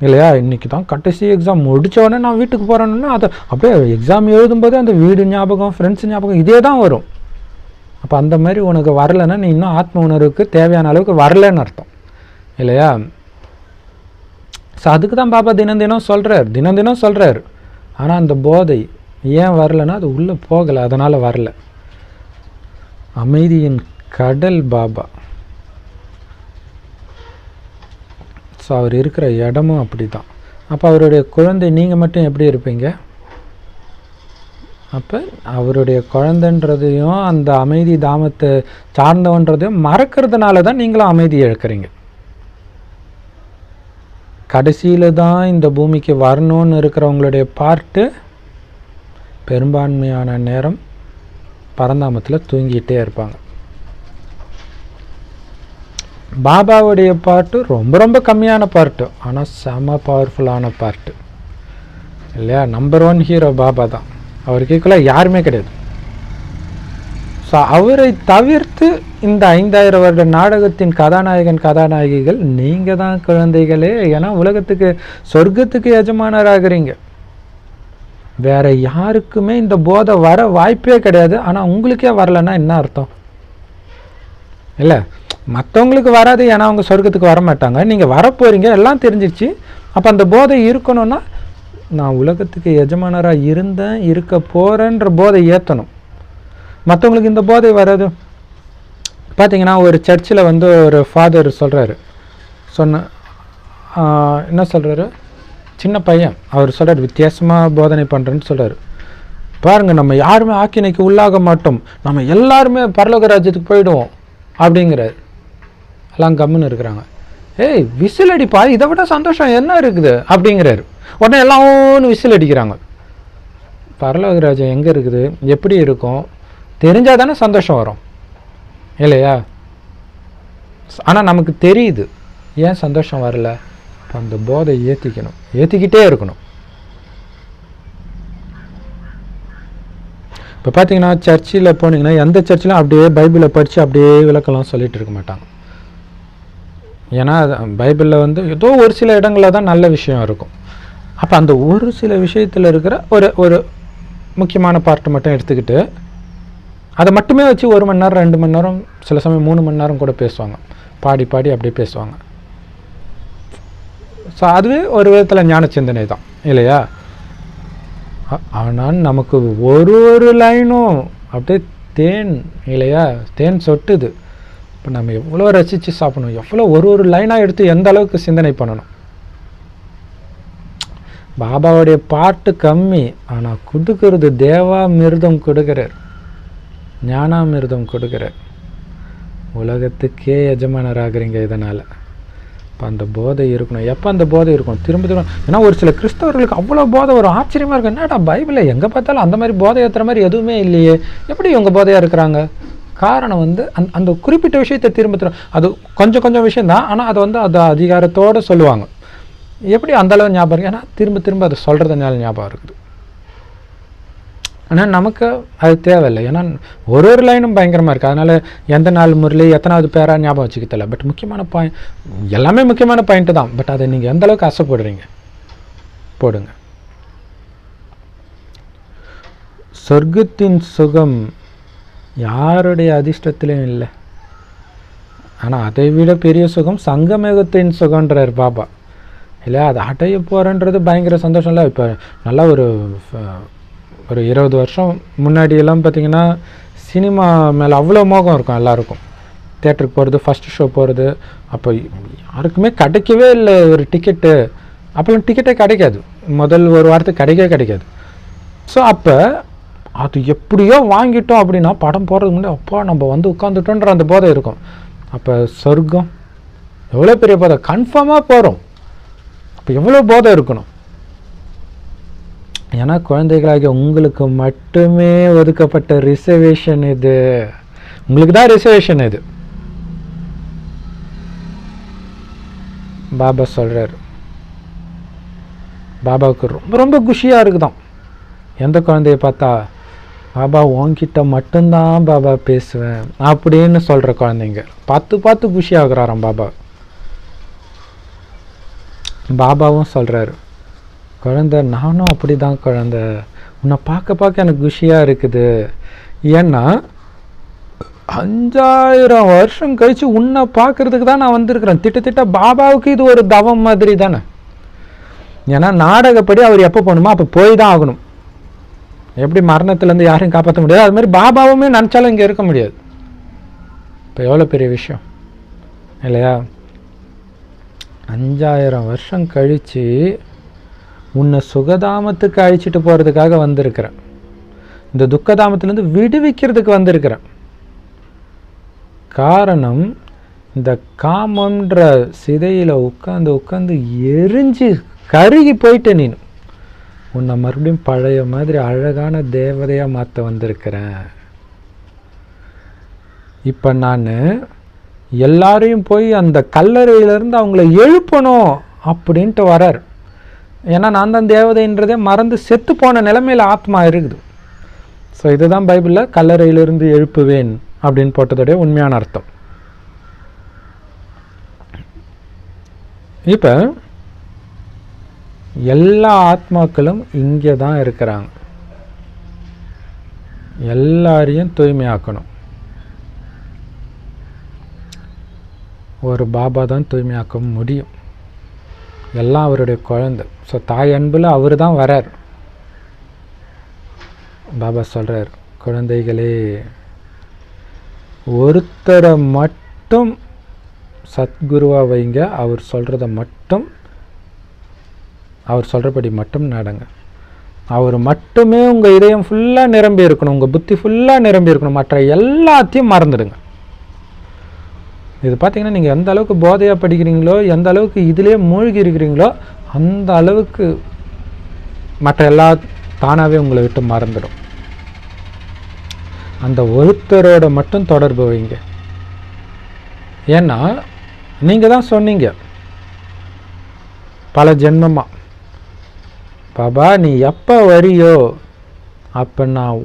இல்லையா? இன்றைக்கி தான் கடைசி எக்ஸாம் முடித்த உடனே நான் வீட்டுக்கு போகிறேன்னா, அதை அப்படியே எக்ஸாம் எழுதும்போது அந்த வீடு ஞாபகம், ஃப்ரெண்ட்ஸ் ஞாபகம் இதே தான் வரும். அப்போ அந்த மாதிரி உனக்கு வரலைன்னா நீ இன்னும் ஆத்ம உணர்வுக்கு தேவையான அளவுக்கு வரலன்னு அர்த்தம் இல்லையா? ஸோ அதுக்கு தான் பாபா தினம் சொல்கிறார். ஆனால் அந்த போதை ஏன் வரலைன்னா அது உள்ளே போகலை, அதனால் வரல. அமைதியின் கடல் பாபா. ஸோ அவர் இருக்கிற இடமும் அப்படி தான். அப்போ அவருடைய குழந்தை நீங்கள் மட்டும் எப்படி இருப்பீங்க? அப்போ அவருடைய குழந்தைன்றதையும் அந்த அமைதி தாமத்தை சார்ந்தவன்றதையும் மறக்கிறதுனால தான் நீங்களும் அமைதி இழக்கிறீங்க. கடைசியில் தான் இந்த பூமிக்கு வரணும்னு இருக்கிறவங்களுடைய பார்ட்டு பெரும்பான்மையான நேரம் பரந்தாமத்தில் தூங்கிட்டே இருப்பாங்க. பாபாவுடைய பாட்டு ரொம்ப ரொம்ப கம்மியான பார்ட்டு, ஆனால் செம பவர்ஃபுல்லான பார்ட்டு இல்லையா. நம்பர் 1 ஹீரோ பாபா தான், அவருக்கு ஈக்குவலாக யாருமே கிடையாது. ஸோ அவரை தவிர்த்து இந்த 5000 வருட நாடகத்தின் கதாநாயகிகள் நீங்கள் தான் குழந்தைகளே. ஏன்னா உலகத்துக்கு சொர்க்கத்துக்கு எஜமானராகிறீங்க. வேற யாருக்குமே இந்த போதை வர வாய்ப்பே கிடையாது. ஆனால் உங்களுக்கே வரலன்னா என்ன அர்த்தம் இல்லை? மற்றவங்களுக்கு வராது, ஏன்னா அவங்க சொர்க்கத்துக்கு வர மாட்டாங்க. நீங்கள் வரப்போகிறீங்க, எல்லாம் தெரிஞ்சிருச்சு. அப்போ அந்த போதை இருக்கணும்னா நான் உலகத்துக்கு எஜமானராக இருந்தேன், இருக்க போகிறேன்ற போதை ஏற்றணும். மற்றவங்களுக்கு இந்த போதை வராது. பார்த்தீங்கன்னா ஒரு சர்ச்சில் ஒரு ஃபாதர் சொல்கிறாரு, என்ன சொல்கிறாரு, சின்ன பையன் அவர் சொல்கிறார், வித்தியாசமாக போதனை பண்ணுறேன்னு சொல்கிறார். பாருங்கள், நம்ம யாருமே ஆக்கினைக்கு உள்ளாக மாட்டோம், நம்ம எல்லாருமே பரலோக ராஜ்யத்துக்கு போயிடுவோம் அப்படிங்கிறார். எல்லாம் கம்முன்னு இருக்கிறாங்க. ஏய் விசில் அடிப்பா, இதை விட சந்தோஷம் என்ன இருக்குது அப்படிங்கிறாரு. உடனே எல்லாம் ஒன்று விசில் அடிக்கிறாங்க. பரலோக ராஜ்யம் எங்கே இருக்குது, எப்படி இருக்கும் தெரிஞ்சால் தானே சந்தோஷம் வரும் இல்லையா? ஆனால் நமக்கு தெரியுது, ஏன் சந்தோஷம் வரல? அந்த போதை ஏற்றிக்கிட்டே இருக்கணும். இப்போ பார்த்தீங்கன்னா சர்ச்சில் போனீங்கன்னா எந்த சர்ச்சிலும் அப்படியே பைபிளை படித்து அப்படியே விளக்கலாம் சொல்லிட்டு இருக்க மாட்டாங்க. ஏன்னா பைபிளில் ஏதோ ஒரு சில இடங்களில் தான் நல்ல விஷயம் இருக்கும். அப்போ அந்த ஒரு சில விஷயத்தில் இருக்கிற ஒரு முக்கியமான பார்ட்டை மட்டும் எடுத்துக்கிட்டு அதை மட்டுமே வச்சு 1 மணி நேரம் 2 மணி நேரம் சில சமயம் 3 மணி நேரம் கூட பேசுவாங்க, பாடி அப்படியே பேசுவாங்க. ஸோ அதுவே ஒரு விதத்தில் ஞான சிந்தனை தான் இல்லையா? ஆனால் நமக்கு ஒரு லைனும் அப்படியே தேன் இல்லையா, தேன் சொட்டுது. இப்போ நம்ம எவ்வளோ ரசித்து சாப்பிடணும், எவ்வளோ ஒரு லைனாக எடுத்து எந்த அளவுக்கு சிந்தனை பண்ணணும். பாபாவுடைய பாட்டு கம்மி, ஆனால் கொடுக்கறது தேவாமிர்தம் கொடுக்கிறார், ஞானாமிர்தம் கொடுக்கிறார். உலகத்துக்கே எஜமானராகிறீங்க இதனால். இப்போ அந்த போதை இருக்கணும். எப்போ அந்த போதை இருக்கும்? திரும்ப ஏன்னா ஒரு சில கிறிஸ்தவர்களுக்கு அவ்வளோ போதை ஒரு ஆச்சரியமாக இருக்கும். என்னடா பைபிளில் எங்கே பார்த்தாலும் அந்த மாதிரி போதை ஏற்றுற மாதிரி எதுவுமே இல்லையே, எப்படி இவங்க போதையாக இருக்கிறாங்க? காரணம் அந்த குறிப்பிட்ட விஷயத்தை திரும்ப அது கொஞ்சம் விஷயந்தான், ஆனால் அதை அது அதிகாரத்தோடு சொல்லுவாங்க. எப்படி அந்தளவு ஞாபகம் இருக்குது? ஏன்னா திரும்ப அதை சொல்கிறதுனால ஞாபகம் இருக்குது. ஆனால் நமக்கு அது தேவையில்லை, ஏன்னா ஒரு லைனும் பயங்கரமாக இருக்குது. அதனால் எந்த நாள் முறையில் எத்தனாவது பேராக ஞாபகம் வச்சுக்கல. பட் முக்கியமான பாயிண்ட், எல்லாமே முக்கியமான பாயிண்ட்டு தான். பட் அதை நீங்கள் எந்த அளவுக்கு ஆசைப்படுறீங்க போடுங்க. சொர்க்கத்தின் சுகம் யாருடைய அதிர்ஷ்டத்திலையும் இல்லை. ஆனால் அதை விட பெரிய சுகம் சங்கமேகத்தின் சுகன்றார் பாபா இல்லை. அதை அடைய போகிறன்றது பயங்கர சந்தோஷம் இல்லை. இப்போ நல்லா ஒரு 20 வருஷம் முன்னாடியெல்லாம் பார்த்திங்கன்னா சினிமா மேலே அவ்வளோ மோகம் இருக்கும் எல்லாருக்கும். தேட்டருக்கு போகிறது, ஃபஸ்ட்டு ஷோ போகிறது. அப்போ யாருக்குமே கிடைக்கவே இல்லை ஒரு டிக்கெட்டு. அப்போல்லாம் டிக்கெட்டே கிடைக்காது, முதல் ஒரு வாரத்துக்கு கிடைக்காது. ஸோ அப்போ அது எப்படியோ வாங்கிட்டோம் அப்படின்னா படம் போடுறதுக்கு முன்னாடி அப்பா நம்ம உட்காந்துட்டோன்ற அந்த போதை இருக்கும். அப்போ சொர்க்கம் எவ்வளோ பெரிய போதை, கன்ஃபார்மாக போகிறோம். அப்போ எவ்வளோ போதை இருக்கணும்? ஏன்னா குழந்தைகளாகிய உங்களுக்கு மட்டுமே ஒதுக்கப்பட்ட ரிசர்வேஷன் இது. உங்களுக்கு தான் ரிசர்வேஷன் இது. பாபா சொல்கிறார், பாபாவுக்கு ரொம்ப குஷியாக இருக்குதான். எந்த குழந்தைய பார்த்தா பாபா உன்கிட்ட மட்டும்தான் பாபா பேசுவேன் அப்படின்னு சொல்கிற குழந்தைங்க பார்த்து குஷியாகிறாராம் பாபா. பாபாவும் சொல்கிறாரு, குழந்தை நானும் அப்படி தான் குழந்தை, உன்னை பார்க்க எனக்கு குஷியாக இருக்குது. ஏன்னா 5000 வருஷம் கழித்து உன்னை பார்க்கறதுக்கு தான் நான் வந்திருக்கிறேன். திட்ட பாபாவுக்கு இது ஒரு தவம் மாதிரி தானே. ஏன்னா நாடகப்படி அவர் எப்போ போகணுமோ அப்போ போய் தான் ஆகணும். எப்படி மரணத்துலேருந்து யாரையும் காப்பாற்ற முடியாது, அது மாதிரி பாபாவுமே நினச்சாலும் இங்கே இருக்க முடியாது. இப்போ எவ்வளோ பெரிய விஷயம் இல்லையா? 5000 வருஷம் கழித்து உன்னை சுகதாமத்துக்கு அழிச்சிட்டு போகிறதுக்காக வந்திருக்கிறேன். இந்த துக்கதாமத்துலேருந்து விடுவிக்கிறதுக்கு வந்திருக்கிறேன். காரணம் இந்த காமன்ற சிதையில் உட்காந்து எரிஞ்சு கருகி போயிட்ட நீ. உன்னை மறுபடியும் பழைய மாதிரி அழகான தேவதையாக மாற்ற வந்திருக்கிறேன். இப்போ நான் எல்லாரையும் போய் அந்த கல்லறையிலேருந்து அவங்கள எழுப்பணும் அப்படின்ட்டு வரார். ஏன்னா நான் தான் தேவதைன்றதே மறந்து செத்து போன நிலைமையில் ஆத்மா இருக்குது. ஸோ இதுதான் பைபிளில் கல்லறையிலிருந்து எழுப்புவேன் அப்படின்னு போட்டதோடைய உண்மையான அர்த்தம். இப்போ எல்லா ஆத்மாக்களும் இங்கே தான் இருக்கிறாங்க. எல்லாரையும் தூய்மையாக்கணும். ஒரு பாபா தான் தூய்மையாக்க முடியும். எல்லாம் அவருடைய குழந்தை. ஸோ தாய் அன்பில் அவர் தான் வரார். பாபா சொல்கிறார், குழந்தைகளே, ஒருத்தரை மட்டும் சத்குருவாக வைங்க. அவர் சொல்கிறத மட்டும், அவர் சொல்கிறபடி மட்டும் நடங்க. அவர் மட்டுமே உங்கள் இதயம் ஃபுல்லாக நிரம்பி இருக்கணும், உங்கள் புத்தி ஃபுல்லாக நிரம்பி இருக்கணும். மற்ற எல்லாத்தையும் மறந்துடுங்க. இது பார்த்திங்கன்னா நீங்கள் எந்த அளவுக்கு போதையாக படிக்கிறீங்களோ, எந்த அளவுக்கு இதிலே மூழ்கி இருக்கிறீங்களோ, அந்த அளவுக்கு மற்ற எல்லா தானாகவே உங்களை விட்டு மறந்துடும். அந்த ஒருத்தரோட மட்டும் தொடர்பு வைங்க. ஏன்னா நீங்கள் தான் சொன்னீங்க பல ஜென்மமாக, பாபா நீ எப்போ வரியோ அப்போ நான்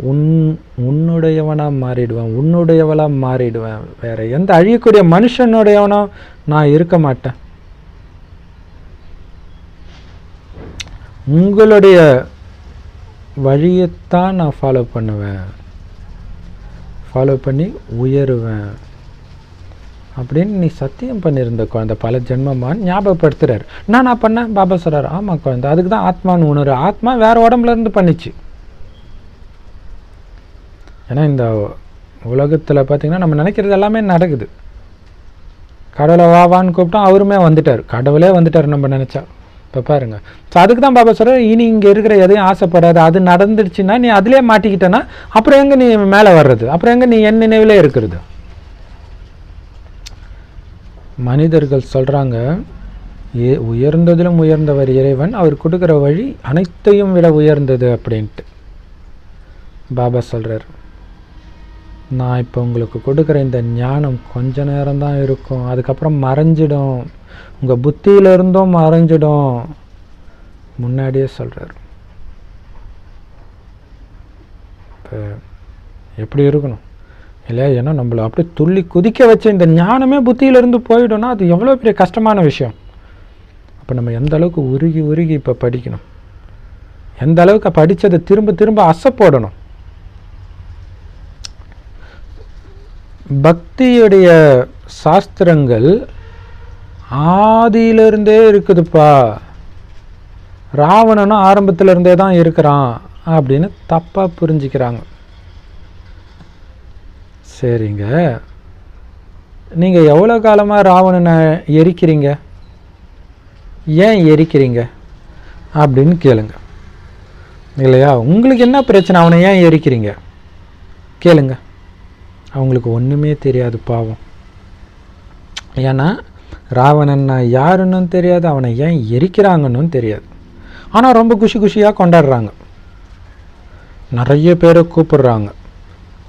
உன்னுடையவனாக மாறிடுவேன், உன்னுடையவளாக மாறிடுவேன். வேறு எந்த அழியக்கூடிய மனுஷனுடையவனோ நான் இருக்க மாட்டேன். உங்களுடைய வழியைத்தான் நான் ஃபாலோ பண்ணுவேன், ஃபாலோ பண்ணி உயருவேன் அப்படின்னு நீ சத்தியம் பண்ணியிருந்த குழந்தை பல ஜென்மமான்னு ஞாபகப்படுத்துறாரு. நான் பண்ணேன். பாபா சொல்கிறார், ஆமாம் குழந்தை, அதுக்கு தான் ஆத்மான்னு உணரு. ஆத்மா வேறு உடம்புலேருந்து பண்ணிச்சு. ஏன்னா இந்த உலகத்தில் பார்த்திங்கன்னா நம்ம நினைக்கிறது எல்லாமே நடக்குது. கடவுளை வாவான்னு கூப்பிட்டோம், அவருமே வந்துட்டார், கடவுளே வந்துட்டார் நம்ம நினச்சா. இப்போ பாருங்கள். ஸோ அதுக்கு தான் பாபா சொல்கிறார், இனி இங்கே இருக்கிற எதையும் ஆசைப்படாது. அது நடந்துடுச்சுன்னா நீ அதிலே மாட்டிக்கிட்டேன்னா அப்புறம் எங்கே நீ மேலே வர்றது, அப்புறம் எங்கே நீ என் நினைவிலே இருக்கிறது. மனிதர்கள் சொல்கிறாங்க, உயர்ந்ததிலும் உயர்ந்தவர் இறைவன், அவர் கொடுக்குற வழி அனைத்தையும் விட உயர்ந்தது அப்படின்ட்டு. பாபா சொல்கிறார், நான் இப்போ உங்களுக்கு கொடுக்குற இந்த ஞானம் கொஞ்ச நேரம்தான் இருக்கும், அதுக்கப்புறம் மறைஞ்சிடும், உங்கள் புத்தியிலிருந்தும் மறைஞ்சிடும். முன்னாடியே சொல்கிறார். இப்போ எப்படி இருக்கணும் இல்லையா? ஏன்னா நம்மளை அப்படியே துள்ளி குதிக்க வச்ச இந்த ஞானமே புத்தியிலேருந்து போயிடும்னா அது எவ்வளோ பெரிய கஷ்டமான விஷயம். அப்போ நம்ம எந்த அளவுக்கு உருகி உருகி இப்போ படிக்கணும், எந்த அளவுக்கு படித்ததை திரும்ப திரும்ப அசை போடணும். பக்தியுடைய சாஸ்திரங்கள் ஆதியிலிருந்தே இருக்குதுப்பா, ராவணனும் ஆரம்பத்திலிருந்தே தான் இருக்கிறான் அப்படின்னு தப்பாக புரிஞ்சுக்கிறாங்க. சரிங்க, நீங்கள் எவ்வளோ காலமாக ராவணனை எரிக்கிறீங்க, ஏன் எரிக்கிறீங்க அப்படின்னு கேளுங்க. இல்லையா? உங்களுக்கு என்ன பிரச்சனை, அவனை ஏன் எரிக்கிறீங்க கேளுங்க. அவங்களுக்கு ஒன்றுமே தெரியாது பாவம். ஏன்னா ராவணன் யாருன்னு தெரியாது, அவனை ஏன் எரிக்கிறாங்கன்னு தெரியாது. ஆனால் ரொம்ப குஷி குஷியாக கொண்டாடுறாங்க, நிறைய பேரை கூப்பிடுறாங்க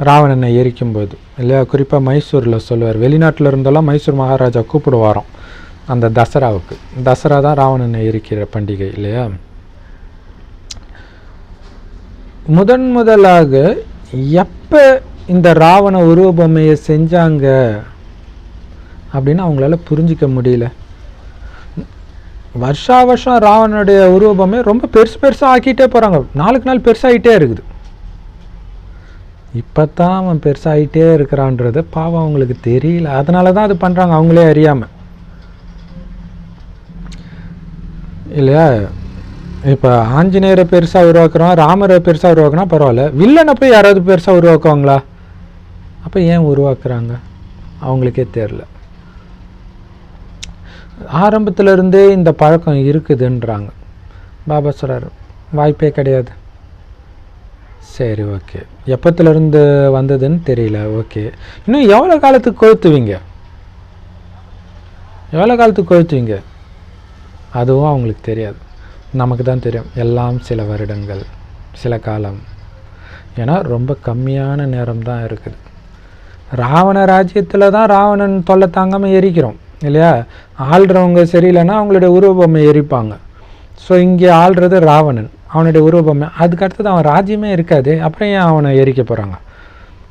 ராவணனை எரிக்கும்போது. இல்லையா? குறிப்பாக மைசூரில் சொல்லுவார், வெளிநாட்டில் இருந்தெல்லாம் மைசூர் மகாராஜா கூப்பிடுவாரோம் அந்த தசராவுக்கு. தசரா தான் ராவணனை எரிக்கிற பண்டிகை இல்லையா? முதலாக எப்போ இந்த ராவண உருவபொம்மையை செஞ்சாங்க அப்படின்னு அவங்களால புரிஞ்சிக்க முடியல. வருஷா வருஷம் ராவணனுடைய உருவபொம்மையை ரொம்ப பெருசாக ஆக்கிட்டே போகிறாங்க, நாளுக்கு நாள் பெருசாகிட்டே இருக்குது. இப்போ தான் அவன் பெருசாகிட்டே இருக்கிறான்றது பாவம் அவங்களுக்கு தெரியல, அதனால தான் அது பண்ணுறாங்க அவங்களே அறியாமல். இல்லையா? இப்போ ஆஞ்சநேயரை பெருசாக உருவாக்குறோம், ராமரை பெருசாக உருவாக்குனா பரவாயில்ல, வில்லனை போய் யாராவது பெருசாக உருவாக்குவாங்களா? அப்போ ஏன் உருவாக்குறாங்க அவங்களுக்கே தெரில. ஆரம்பத்திலிருந்தே இந்த பழக்கம் இருக்குதுன்றாங்க. பாபா சொல்கிறார், வாய்ப்பே கிடையாது. சரி, ஓகே, எப்பத்துலேருந்து வந்ததுன்னு தெரியல, ஓகே, இன்னும் எவ்வளோ காலத்துக்கு கொளுத்துவீங்க? எவ்வளோ காலத்துக்கு கோவிச்சுவீங்க? அதுவும் அவங்களுக்கு தெரியாது. நமக்கு தான் தெரியும். எல்லாம் சில வருடங்கள், சில காலம். ஏன்னா ரொம்ப கம்மியான நேரம் தான் இருக்குது. ராவண ராஜ்யத்தில் தான் ராவணன் தொல்லை தாங்காமல் எரிக்கிறோம் இல்லையா? ஆள்றவங்க சரியில்லைன்னா அவங்களுடைய உருவபொம்மை எரிப்பாங்க. ஸோ இங்கே ஆள்றது ராவணன், அவனுடைய உருவபொம்மை. அதுக்கு அடுத்தது அவன் ராஜ்யமே இருக்காது, அப்புறம் ஏன் அவனை எரிக்க போகிறாங்க?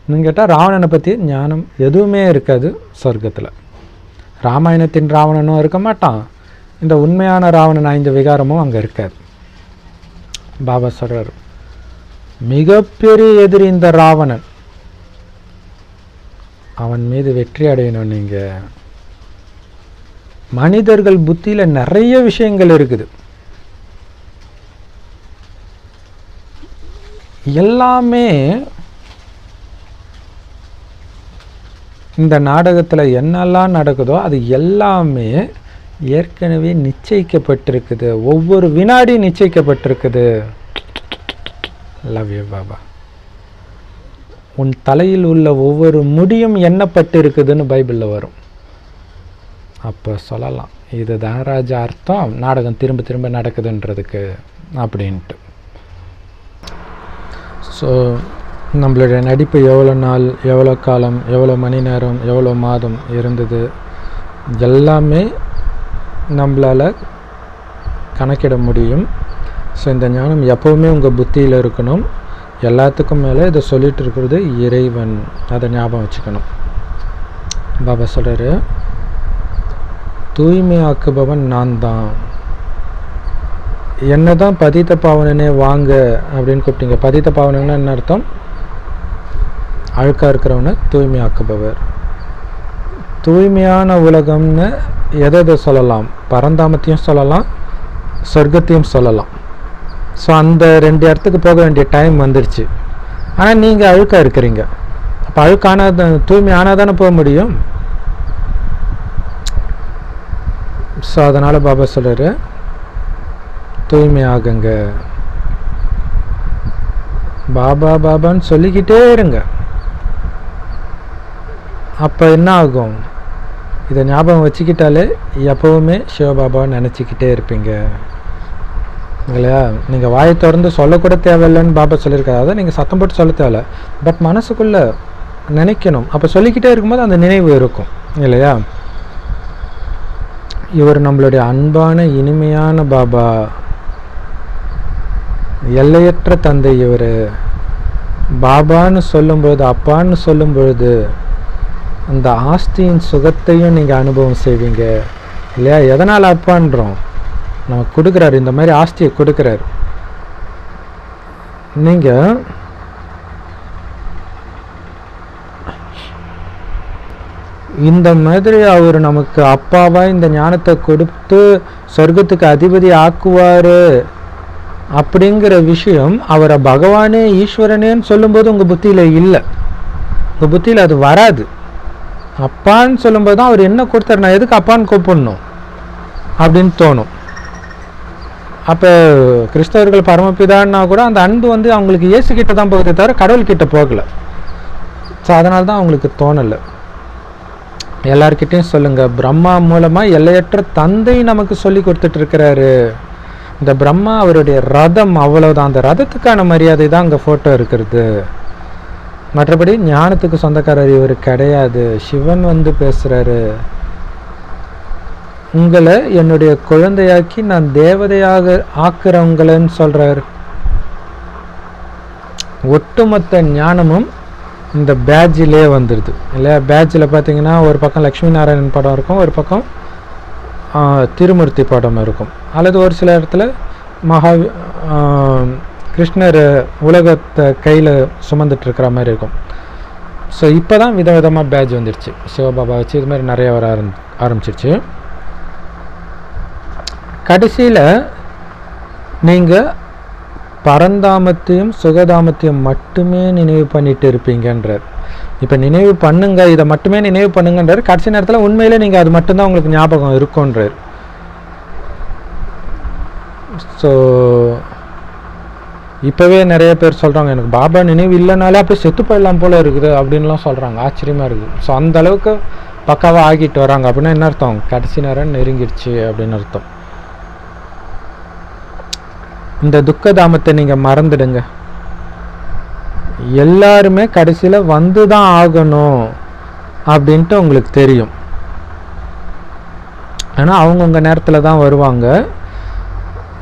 இன்னும் கேட்டால் ராவணனை பற்றி ஞானம் எதுவுமே இருக்காது சொர்க்கத்தில். ராமாயணத்தின் ராவணனும் இருக்க மாட்டான், இந்த உண்மையான ராவணன் 5 விகாரமும் அங்கே இருக்காது. பாபா சொல்கிறார், மிகப்பெரிய எதிரி இந்த ராவணன். அவன் மீது வெற்றி அடையணும். நீங்கள் மனிதர்கள் புத்தியில் நிறைய விஷயங்கள் இருக்குது. எல்லாமே இந்த நாடகத்தில் என்னெல்லாம் நடக்குதோ அது எல்லாமே ஏற்கனவே நிச்சயிக்கப்பட்டிருக்குது. ஒவ்வொரு வினாடி நிச்சயிக்கப்பட்டிருக்குது. Love you Baba. உன் தலையில் உள்ள ஒவ்வொரு முடியும் எண்ணப்பட்டு இருக்குதுன்னு பைபிளில் வரும். அப்போ சொல்லலாம், இதுதான் ராஜா அர்த்தம் நாடகம் திரும்ப திரும்ப நடக்குதுன்றதுக்கு அப்படின்ட்டு. ஸோ நம்மளுடைய நடிப்பு எவ்வளோ நாள், எவ்வளோ காலம், எவ்வளோ மணி நேரம், எவ்வளோ மாதம் இருந்தது எல்லாமே நம்மளால் கணக்கிட முடியும். ஸோ இந்த ஞானம் எப்போவுமே உங்கள் புத்தியில் இருக்கணும். எல்லாத்துக்கும் மேலே இதை சொல்லிகிட்டு இருக்கிறது இறைவன், அதை ஞாபகம் வச்சுக்கணும். பாபா சொல்கிறாரு, தூய்மையாக்குபவன் நான் தான். என்ன தான் பதித்த பாவனனே வாங்க அப்படின்னு கூப்பிட்டீங்க. பதித்த பாவனன்னா என்ன அர்த்தம்? அழுக்காக இருக்கிறவனை தூய்மையாக்குபவர். தூய்மையான உலகம்னு எதை சொல்லலாம்? பரந்தாமத்தையும் சொல்லலாம், சொர்க்கத்தையும் சொல்லலாம். ஸோ அந்த 2 இடத்துக்கு போக வேண்டிய டைம் வந்துடுச்சு. ஆனால் நீங்கள் அழுக்காக இருக்கிறீங்க. அப்போ அழுக்கானால் தூய்மை ஆனால் தானே போக முடியும். ஸோ அதனால் பாபா சொல்கிறாரு, தூய்மையாகுங்க. பாபா பாபான்னு சொல்லிக்கிட்டே இருங்க. அப்போ என்ன ஆகும்? இதை ஞாபகம் வச்சுக்கிட்டாலே எப்போவுமே சிவபாபாவை நினச்சிக்கிட்டே இருப்பீங்க இல்லையா? நீங்கள் வாயை திறந்து சொல்லக்கூட தேவையில்லைன்னு பாபா சொல்லியிருக்காரு. அதை நீங்கள் சத்தம் போட்டு சொல்ல தேவையில்ல, பட் மனசுக்குள்ளே நினைக்கணும். அப்போ சொல்லிக்கிட்டே இருக்கும்போது அந்த நினைவு இருக்கும் இல்லையா? இவர் நம்மளுடைய அன்பான இனிமையான பாபா, எல்லையற்ற தந்தை. இவர் பாபான்னு சொல்லும்பொழுது, அப்பான்னு சொல்லும் பொழுது அந்த ஆஸ்தியின் சுகத்தையும் நீங்கள் அனுபவம் செய்வீங்க இல்லையா? எதனால் அப்பான்றோம்? நமக்கு கொடுக்குறாரு, இந்த மாதிரி ஆஸ்தியை கொடுக்குறாரு. நீங்கள் இந்த மாதிரி அவர் நமக்கு அப்பாவா இந்த ஞானத்தை கொடுத்து சொர்க்கத்துக்கு அதிபதி ஆக்குவார் அப்படிங்கிற விஷயம் அவரை பகவானே ஈஸ்வரனேன்னு சொல்லும்போது உங்கள் புத்தியில் இல்லை. உங்கள் புத்தியில் அது வராது. அப்பான்னு சொல்லும்போது தான் அவர் என்ன கொடுத்தாரு, நான் எதுக்கு அப்பான்னு கூப்பிடணும் அப்படின்னு தோணும். அப்போ கிறிஸ்தவர்கள் பரமபிதான்னா கூட அந்த அன்பு அவங்களுக்கு இயேசுக்கிட்ட தான் போகுதே தவிர கடவுள்கிட்ட போகலை. ஸோ அதனால தான் அவங்களுக்கு தோணலை. எல்லார்கிட்டையும் சொல்லுங்கள், பிரம்மா மூலமாக எல்லையற்ற தந்தை நமக்கு சொல்லி கொடுத்துட்ருக்கிறாரு. இந்த பிரம்மா அவருடைய ரதம், அவ்வளோதான். அந்த ரதத்துக்கான மரியாதை தான் அங்கே ஃபோட்டோ இருக்கிறது. மற்றபடி ஞானத்துக்கு சொந்தக்காரர் இவர் கிடையாது. சிவன் பேசுகிறாரு, உங்களை என்னுடைய குழந்தையாக்கி நான் தேவதையாக ஆக்குறவங்களன்னு சொல்கிறார். ஒட்டுமொத்த ஞானமும் இந்த பேட்ஜிலே வந்துடுது இல்லையா? பேட்ஜில் பார்த்தீங்கன்னா ஒரு பக்கம் லக்ஷ்மி நாராயணன் படம் இருக்கும், ஒரு பக்கம் திருமூர்த்தி படம் இருக்கும், அல்லது ஒரு சில இடத்துல கிருஷ்ணர் உலகத்தை கையில் சுமந்துட்டு இருக்கிற மாதிரி இருக்கும். ஸோ இப்போ தான் விதவிதமாக பேட்ஜ் வந்துடுச்சு. சிவபாபா வச்சு இது மாதிரி நிறைய வர ஆரம்பிச்சிருச்சு. கடைசியில் நீங்கள் பரந்தாமத்தையும் சுகதாமத்தையும் மட்டுமே நினைவு பண்ணிட்டு இருப்பீங்கன்றார். இப்போ நினைவு பண்ணுங்க, இதை மட்டுமே நினைவு பண்ணுங்கன்றார். கடைசி நேரத்தில் உண்மையிலே நீங்கள் அது மட்டும்தான் உங்களுக்கு ஞாபகம் இருக்குன்றார். ஸோ இப்போவே நிறைய பேர் சொல்கிறாங்க, எனக்கு பாபா நினைவு இல்லைனாலே அப்படியே செத்து போயிடலாம் போல் இருக்குது அப்படின்லாம் சொல்கிறாங்க. ஆச்சரியமாக இருக்குது. ஸோ அந்த அளவுக்கு பக்காவாக ஆகிட்டு வராங்க. அப்படின்னா என்ன அர்த்தம்? கடைசி நேரம் நெருங்கிடுச்சு அப்படின்னு அர்த்தம். இந்த துக்கதாமத்தை நீங்கள் மறந்துடுங்க. எல்லாருமே கடைசியில் வந்து தான் ஆகணும் அப்படின்ட்டு உங்களுக்கு தெரியும். ஆனால் அவங்கவுங்க நேரத்தில் தான் வருவாங்க.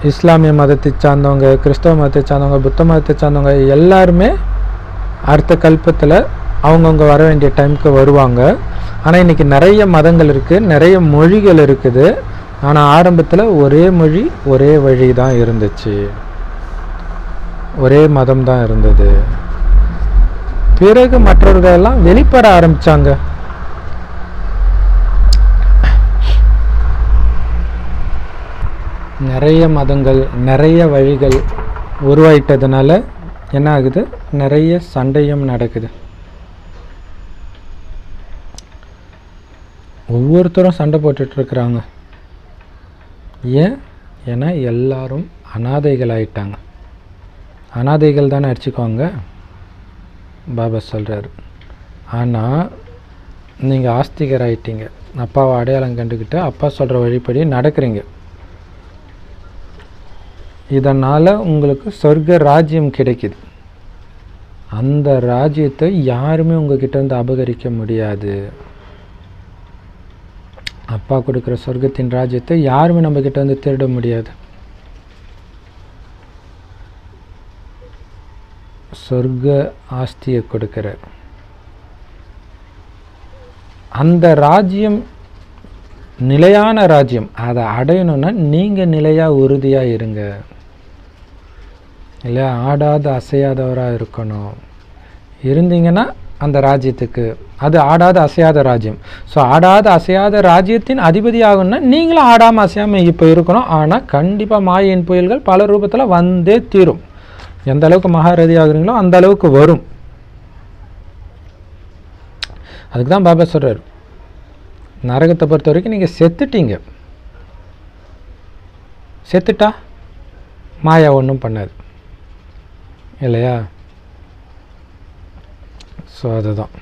இஸ்லாமிய மதத்தை சார்ந்தவங்க, கிறிஸ்தவ மதத்தை சார்ந்தவங்க, புத்த மதத்தை சார்ந்தவங்க எல்லாருமே அடுத்த கல்பத்தில் அவங்கவுங்க வர வேண்டிய டைமுக்கு வருவாங்க. ஆனால் இன்றைக்கி நிறைய மதங்கள் இருக்குது, நிறைய மொழிகள் இருக்குது. ஆனால் ஆரம்பத்தில் ஒரே மொழி ஒரே வழி தான் இருந்துச்சு, ஒரே மதம் தான் இருந்தது. பிறகு மற்றவர்கள் எல்லாம் வெளிப்பட ஆரம்பித்தாங்க. நிறைய மதங்கள் நிறைய வழிகள் உருவாயிட்டதுனால என்ன ஆகுது? நிறைய சண்டையும் நடக்குது. ஒவ்வொருத்தரும் சண்டை போட்டுட்ருக்குறாங்க. ஏன்னா எல்லாரும் அனாதைகள் ஆயிட்டாங்க. அனாதைகள் தானே அடிச்சுக்குவாங்க, பாபா சொல்கிறார். ஆனால் நீங்கள் ஆஸ்திகர் ஆகிட்டீங்க. அப்பாவை அடையாளம் கண்டுக்கிட்டு அப்பா சொல்கிற வழிப்படி நடக்கிறீங்க. இதனால் உங்களுக்கு சொர்க்க ராஜ்யம் கிடைக்குது. அந்த ராஜ்யத்தை யாருமே உங்ககிட்ட இருந்து அபகரிக்க முடியாது. அப்பா கொடுக்குற சொர்க்கத்தின் ராஜ்யத்தை யாருமே நம்மக்கிட்ட வந்து திருட முடியாது. சொர்க்க ஆஸ்தியை கொடுக்கிறார். அந்த ராஜ்யம் நிலையான ராஜ்யம். அதை அடையணும்னா நீங்கள் நிலையாக உறுதியாக இருங்க. இல்லை, ஆடாத அசையாதவராக இருக்கணும். இருந்தீங்கன்னா அந்த ராஜ்யத்துக்கு, அது ஆடாத அசையாத ராஜ்யம். ஸோ ஆடாத அசையாத ராஜ்யத்தின் அதிபதி ஆகணும்னா நீங்களும் ஆடாமல் அசையாமல் இப்போ இருக்கணும். ஆனால் கண்டிப்பாக மாயின் புயல்கள் பல ரூபத்தில் வந்தே தீரும். எந்த அளவுக்கு மகாரதி ஆகுறீங்களோ அந்த அளவுக்கு வரும். அதுக்கு தான் பாபா சொல்கிறார், நரகத்தை பொறுத்த வரைக்கும் நீங்கள் செத்துட்டீங்க. செத்துட்டா மாயா ஒன்றும் பண்ணாது இல்லையா? ஸோ அதுதான்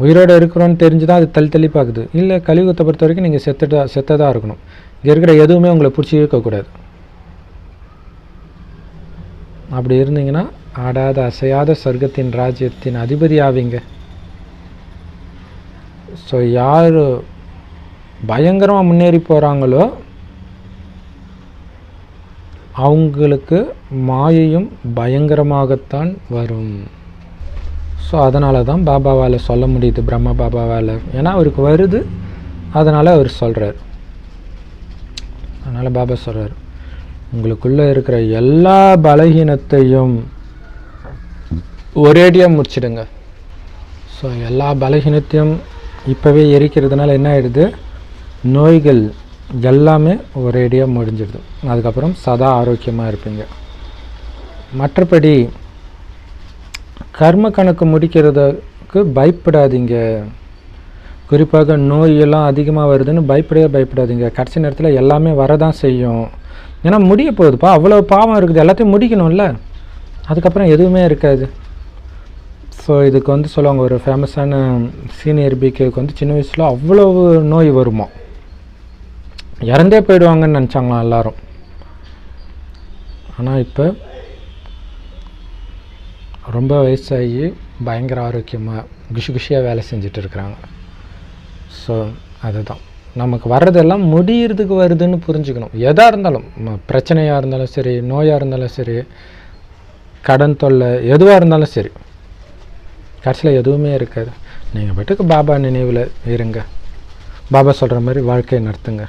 உயிரோடு இருக்கிறோன்னு தெரிஞ்சு தான் அது தள்ளி பார்க்குது. இல்லை, கலியுகத்தை பொறுத்த வரைக்கும் நீங்கள் செத்ததாக இருக்கணும். இங்கே இருக்கிற எதுவுமே உங்களை பிடிச்சி இருக்கக்கூடாது. அப்படி இருந்தீங்கன்னா ஆடாத அசையாத சொர்க்கத்தின் ராஜ்யத்தின் அதிபதி ஆவீங்க. ஸோ யார் பயங்கரமாக முன்னேறி போகிறாங்களோ அவங்களுக்கு மாயையும் பயங்கரமாகத்தான் வரும். ஸோ அதனால தான் பாபாவால் சொல்ல முடியுது, பிரம்ம பாபாவால். ஏன்னா அவருக்கு வருது, அதனால் அவர் சொல்கிறார். அதனால் பாபா சொல்கிறார், உங்களுக்குள்ளே இருக்கிற எல்லா பலகீனத்தையும் ஒரேடியாக முடிச்சிடுங்க. ஸோ எல்லா பலகீனத்தையும் இப்போவே எரிக்கிறதுனால என்ன ஆகிடுது? நோய்கள் எல்லாமே ஒரேடியாக முடிஞ்சிடுது. அதுக்கப்புறம் சதா ஆரோக்கியமாக இருப்பீங்க. மற்றபடி கர்ம கணக்கு முடிக்கிறதுக்கு பயப்படாதீங்க. குறிப்பாக நோயெல்லாம் அதிகமாக வருதுன்னு பயப்படாதீங்க. கடைசி நேரத்தில் எல்லாமே வரதான் செய்யும். ஏன்னா முடிய போகுதுப்பா, அவ்வளோ பாவம் இருக்குது, எல்லாத்தையும் முடிக்கணும்ல. அதுக்கப்புறம் எதுவுமே இருக்காது. ஸோ இதுக்கு வந்து சொல்லுவாங்க, ஒரு ஃபேமஸான சீனியர் பிகேவுக்கு வந்து சின்ன வயசில் அவ்வளவு நோய் வருமா, இறந்தே போயிடுவாங்கன்னு நினச்சாங்களாம் எல்லாரும். ஆனால் இப்போ ரொம்ப வயசாகி பயங்கர ஆரோக்கியமாக குஷியாக வேலை செஞ்சுட்டு இருக்கிறாங்க. ஸோ அதுதான் நமக்கு வர்றதெல்லாம் முடியறதுக்கு வருதுன்னு புரிஞ்சுக்கணும். எதாக இருந்தாலும், பிரச்சனையாக இருந்தாலும் சரி, நோயாக இருந்தாலும் சரி, கடன் தொல்லை எதுவாக இருந்தாலும் சரி, கடைசியில் எதுவுமே இருக்காது. நீங்கள் பாட்டுக்கு பாபா நினைவில் இருங்க, பாபா சொல்கிற மாதிரி வாழ்க்கையை நடத்துங்க.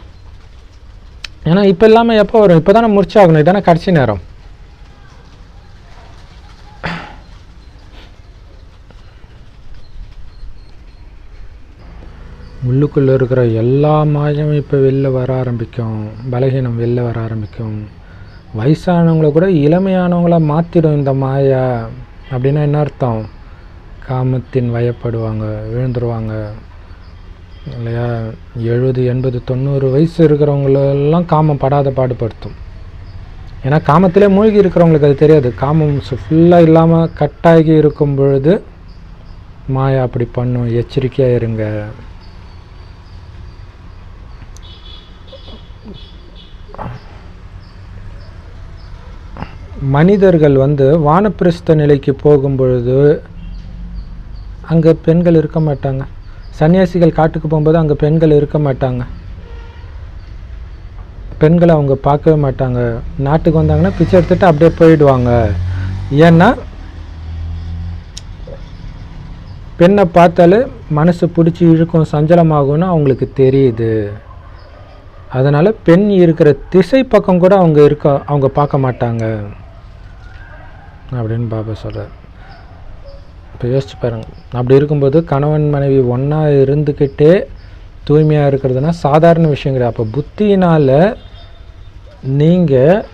ஏன்னா இப்போ இல்லாமல் எப்போ வரும்? இப்போ தானே முடிச்சாகணும், இதானே கடைசி நேரம். உள்ளுக்குள்ளே இருக்கிற எல்லா மாயமும் இப்போ வெளில வர ஆரம்பிக்கும். பலகீனம் வெளில வர ஆரம்பிக்கும். வயசானவங்கள கூட இளமையானவங்கள மாற்றிடும் இந்த மாயா. அப்படின்னா என்ன அர்த்தம்? காமத்தின் வயப்படுவாங்க, விழுந்துருவாங்க இல்லையா? 70, 80, 90 வயசு இருக்கிறவங்களெல்லாம் காமம் படாத பாடுபடுத்தும். ஏன்னா காமத்திலே மூழ்கி இருக்கிறவங்களுக்கு அது தெரியாது. காமம் ஃபுல்லாக இல்லாமல் கட்டாகி இருக்கும் பொழுது மாயா அப்படி பண்ணும். எச்சரிக்கையாக இருங்க. மனிதர்கள் வானப்பிரஸ்த நிலைக்கு போகும்பொழுது அங்கே பெண்கள் இருக்க மாட்டாங்க. சன்னியாசிகள் காட்டுக்கு போகும்போது அங்கே பெண்கள் இருக்க மாட்டாங்க. பெண்களை அவங்க பார்க்கவே மாட்டாங்க. நாட்டுக்கு வந்தாங்கன்னா பிச்சை எடுத்துட்டு அப்படியே போயிடுவாங்க. ஏன்னா பெண்ணை பார்த்தாலே மனசு பிடிச்சி இழுக்கும், சஞ்சலமாகும்னு அவங்களுக்கு தெரியுது. அதனால் பெண் இருக்கிற திசை பக்கம் கூட அவங்க பார்க்க மாட்டாங்க அப்படின்னு பாபா சொல்கிறார். இப்போ யோசிச்சு பாருங்கள். அப்படி இருக்கும்போது கணவன் மனைவி ஒன்றா இருந்துக்கிட்டே தூய்மையாக இருக்கிறதுனா சாதாரண விஷயம் கிடையாது. அப்போ புத்தியினால் நீங்கள்